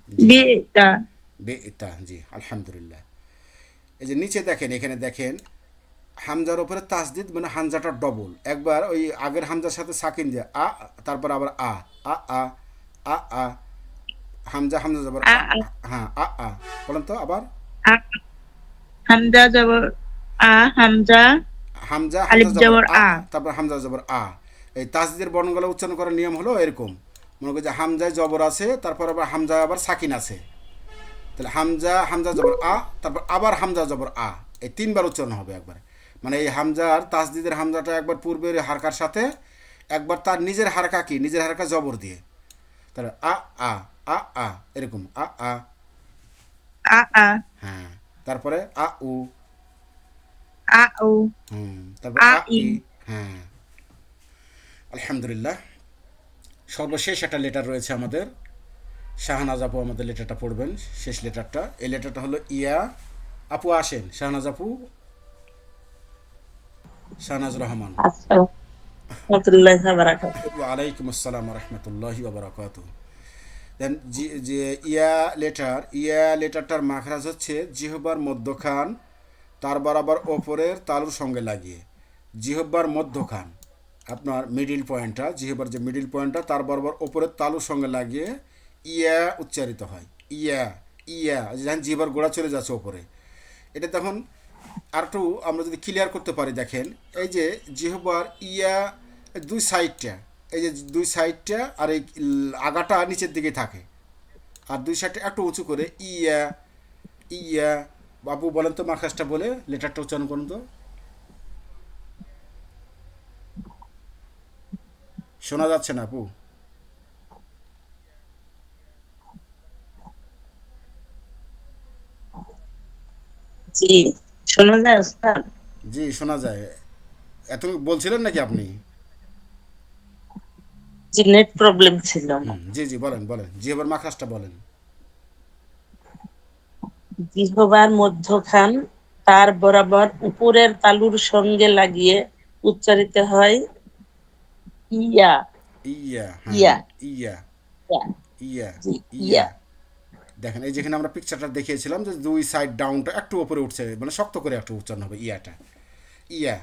জি, বি, টা, বে তা, জি, আলহামদুলিল্লাহ। এই যে নিচে দেখেন, এখানে দেখেন হামজার উপরে তাসদিদ, মানে হামজাটা ডবল, একবার ওই আগের হামজার সাথে সাকিন দিয়ে আ, তারপর আবার আ, আ, আ, আ, আ, হামজা, হামজা জবর আ, আ, আ, হ্যাঁ, আ, আ, বলেন তো আবার। আ, হামজা জবর আ, হামজা, হামজা, হামজা আলিফ জবর জবর আ, আ, তারপর হামজা জবর আ। এই তাসদিদের বর্ণগুলো উচ্চারণ করার নিয়ম হলো এরকম, মনে করি যে হামজায় জবর আছে, তারপর আবার হামজা আবার সাকিন আছে, তাহলে হামজা, হামজা জবর আ, তারপর আবার হামজা জবর আ, এই তিনবার উচ্চারণ হবে একবারে। মানে এই হামজার তাসদিদের হামজাটা একবার পূর্বের হারকার সাথে, একবার তার নিজের হারকা, কি নিজের হারকা জবর দিয়ে, তাহলে আ, আ, আ, আ, এরকম আ, আ, আ, আ, হ্যাঁ, তারপরে আ, উ, আ, উ, হুম, তারপর আ, আ, ই। ই, হ্যাঁ, আলহামদুলিল্লাহ। সর্বশেষ একটা লেটার রয়েছে আমাদের, শাহনাজ আপু আমাদের লেটারটা পড়বেন, শেষ লেটারটা। এই লেটারটা হলো ইয়া। আপু আসেন, শাহনাজ আপু, শাহনাজ রহমান। ওয়ালাইকুম আসসালাম রহমতুল্লাহি ওবরাকাত। দেন যে ইয়া লেটার, ইয়া লেটারটার মাখরাজ হচ্ছে জিহ্বার মধ্যখান তার বরাবর ওপরের তালুর সঙ্গে লাগিয়ে, জিহ্বার মধ্যখান, আপনার মিডিল পয়েন্টটা, জিহ্বার যে মিডিল পয়েন্টটা তার বরাবর ওপরের তালুর সঙ্গে লাগিয়ে ইয়া উচ্চারিত হয়। ইয়া, ইয়া, যখন জিহ্বার গোড়া চলে যাচ্ছে ওপরে, এটা তখন আর একটু আমরা যদি ক্লিয়ার করতে পারি, দেখেন এই যে জিহ্বার ইয়া দুই সাইডটা, এই যে দুই সাইডটা, আর এই আগাটা নিচের দিকে থাকে, আর দুই সাইডটা একটু উঁচু করে ইয়া ইয়া। বাবু বলেন তো মাখাসটা বলে লেটারটা উচ্চারণ করুন তো। শোনা যাচ্ছে না আপু। জি, শোনা যায় ওস্তাদ? জি শোনা যায়। এত বলছিলেন নাকি আপনি? জি, নেট প্রবলেম ছিল। জি জি বলেন বলেন, জি এবার মাখাসটা বলেন। জিহ্বার মধ্যখান তার বরাবর উপরের তালুর সঙ্গে লাগিয়ে উচ্চারিত হয় ইয়া। ইয়া, হ্যাঁ ইয়া ইয়া ইয়া। ইয়া জি, ইয়া। ইয়া। দেখেন এই যেখানে আমরা পিকচারটা দেখিয়েছিলাম যে দুই সাইড ডাউনটা একটু উপরে উঠছে, মানে শক্ত করে একটু উচ্চারণ হবে ইয়াটা। ইয়া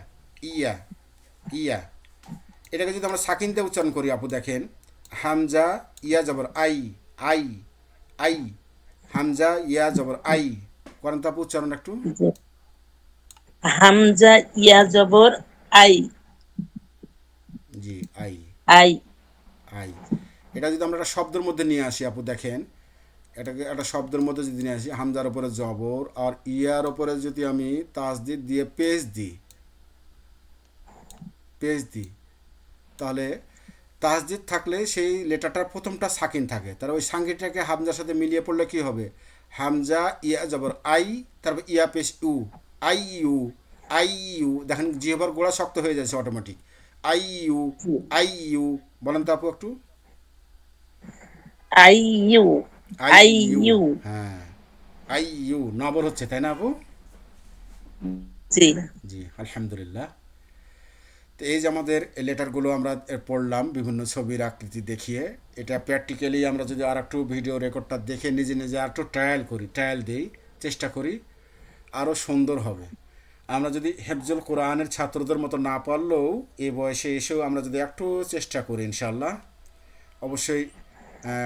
ইয়া ইয়া। এটাকে যদি আমরা সাকিন দিয়ে উচ্চারণ করি আপু দেখেন, হামজা ইয়া জবর আই, আই আই, হামজা ইয়া জবর আই। করেন তো আপু উচ্চারণ একটু। জি। হামজা ইয়া জবর I, G I I. I. এটা যদি আমরা একটা শব্দের মধ্যে নিয়ে আসি আপু দেখেন, এটাকে একটা শব্দের মধ্যে যদি নিয়ে আসি, হামজার ওপরে জবর আর ইয়ার ওপরে যদি আমি তাসদিদ দিয়ে পেজ দিই, পেজ দিই, তাহলে তাসদিদ থাকলে সেই লেটারটার প্রথমটা সাকিন থাকে, তাহলে ওই সাকিনটাকে হামজার সাথে মিলিয়ে পড়লে কি হবে, হামজা ইয়া জবর আই, তারপর ইয়া পেশ ইউ, আই ইউ, আই ইউ। দেখেন জিহ্বার গোড়া শক্ত হয়ে যাচ্ছে অটোমেটিক। আই ইউ, আই ইউ। বলেন তো আপু একটু। আই ইউ, আই আই ইউ, ইউ। হ্যাঁ আই ইউ নবর হচ্ছে তাই না আপু? জি। জি আলহামদুলিল্লাহ। তো এই যে আমাদের এই লেটারগুলো আমরা পড়লাম বিভিন্ন ছবির আকৃতি দেখিয়ে, এটা প্র্যাকটিক্যালি আমরা যদি আর একটু ভিডিও রেকর্ডটা দেখে নিজে নিজে আর একটু ট্রায়াল করি, ট্রায়াল দিই, চেষ্টা করি, আরও সুন্দর হবে। আমরা যদি হেফজুল কোরআনের ছাত্রদের মতো না পারলেও এই বয়সে এসেও আমরা যদি একটু চেষ্টা করি ইনশাল্লাহ অবশ্যই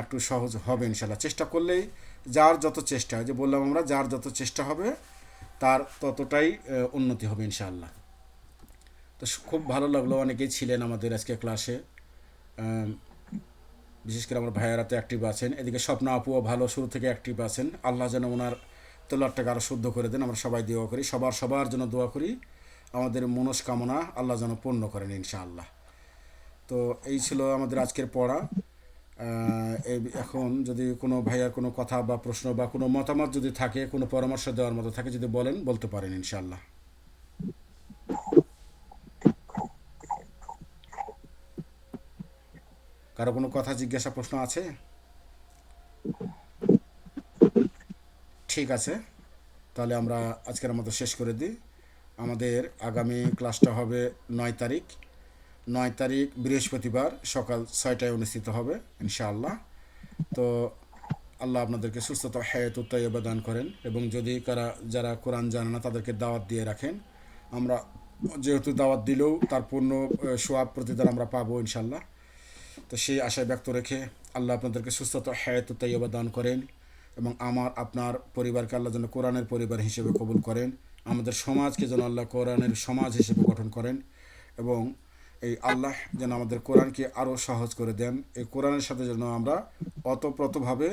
একটু সহজ হবে ইনশাল্লাহ। চেষ্টা করলেই যার যত চেষ্টা, যে বললাম আমরা যার যত চেষ্টা হবে তার ততটাই উন্নতি হবে ইনশাআল্লাহ। তো খুব ভালো লাগলো, অনেকেই ছিলেন আমাদের আজকে ক্লাসে, বিশেষ করে আমার ভাইয়ারা তো অ্যাক্টিভ আছেন, এদিকে স্বপ্ন আপুও ভালো শুরু থেকে অ্যাক্টিভ আছেন। আল্লাহ যেন ওনার তোলারটাকে আরও শুদ্ধ করে দেন, আমরা সবাই দোয়া করি, সবার জন্য দোয়া করি, আমাদের মনস্কামনা আল্লাহ যেন পূর্ণ করেন ইনশাআল্লাহ। তো এই ছিল আমাদের আজকের পড়া। এখন যদি কোনো ভাইয়ার কোনো কথা বা প্রশ্ন বা কোনো মতামত যদি থাকে, কোনো পরামর্শ দেওয়ার মতো থাকে, যদি বলেন বলতে পারেন ইনশাআল্লাহ। কারো কোনো কথা জিজ্ঞাসা প্রশ্ন আছে? ঠিক আছে, তাহলে আমরা আজকের মতো শেষ করে দিই। আমাদের আগামী ক্লাসটা হবে 9 তারিখ, 9 তারিখ বৃহস্পতিবার সকাল 6টায় অনুষ্ঠিত হবে ইনশাআল্লাহ। তো আল্লাহ আপনাদেরকে সুস্থতা হায়াত তাইয়্যিবা দান করেন, এবং যদি যারা কোরআন জানে না তাদেরকে দাওয়াত দিয়ে রাখেন। আমরা যেহেতু দাওয়াত দিলেও তার পূর্ণ সোয়াব প্রতিদান আমরা পাবো ইনশাল্লাহ। তো সেই আশায় ব্যক্ত রেখে আল্লাহ আপনাদেরকে সুস্থতা হায়াত তাইয়্যিবা দান করেন, এবং আপনার পরিবারকে আল্লাহ যেন কোরআনের পরিবার হিসেবে কবুল করেন, আমাদের সমাজকে যেন আল্লাহ কোরআনের সমাজ হিসেবে গঠন করেন, এবং এই আল্লাহ যেন আমাদের কোরআনকে আরও সহজ করে দেন। এই কোরআনের সাথে যেন আমরা অতপ্রতভাবে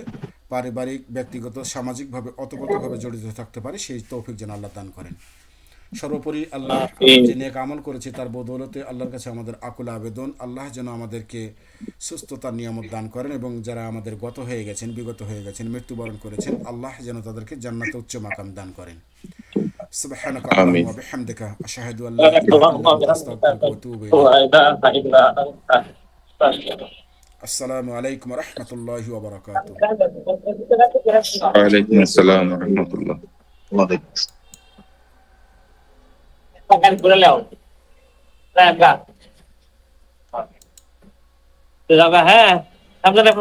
পারিবারিক, ব্যক্তিগত, সামাজিকভাবে অতপ্রতভাবে জড়িত থাকতে পারি, সেই তৌফিক যেন আল্লাহ দান করেন। সর্বোপরি আল্লাহ, আমরা যে নেক আমল করেছি তার বদৌলতে আল্লাহর কাছে আমাদের আকুল আবেদন, আল্লাহ যেন আমাদেরকে সুস্থতার নিয়ামত দান করেন, এবং যারা আমাদের বিগত হয়ে গেছেন, মৃত্যুবরণ করেছেন, আল্লাহ যেন তাদেরকে জান্নাতে উচ্চ মাকাম দান করেন। সুবহানাকা আমিন। আল্লাহুম্মা ওয়া বিহামদিকা আশহাদু আল্লা ইলাহা ইল্লা আনতা আস্তাগফিরুকা ওয়া আতুবু ইলাইক। আসসালামু আলাইকুম ওয়া রাহমাতুল্লাহি ওয়া বারাকাতুহু। ওয়ালাইকুম আসসালাম ওয়া রাহমাতুল্লাহ। হ্যাঁ, আপনারা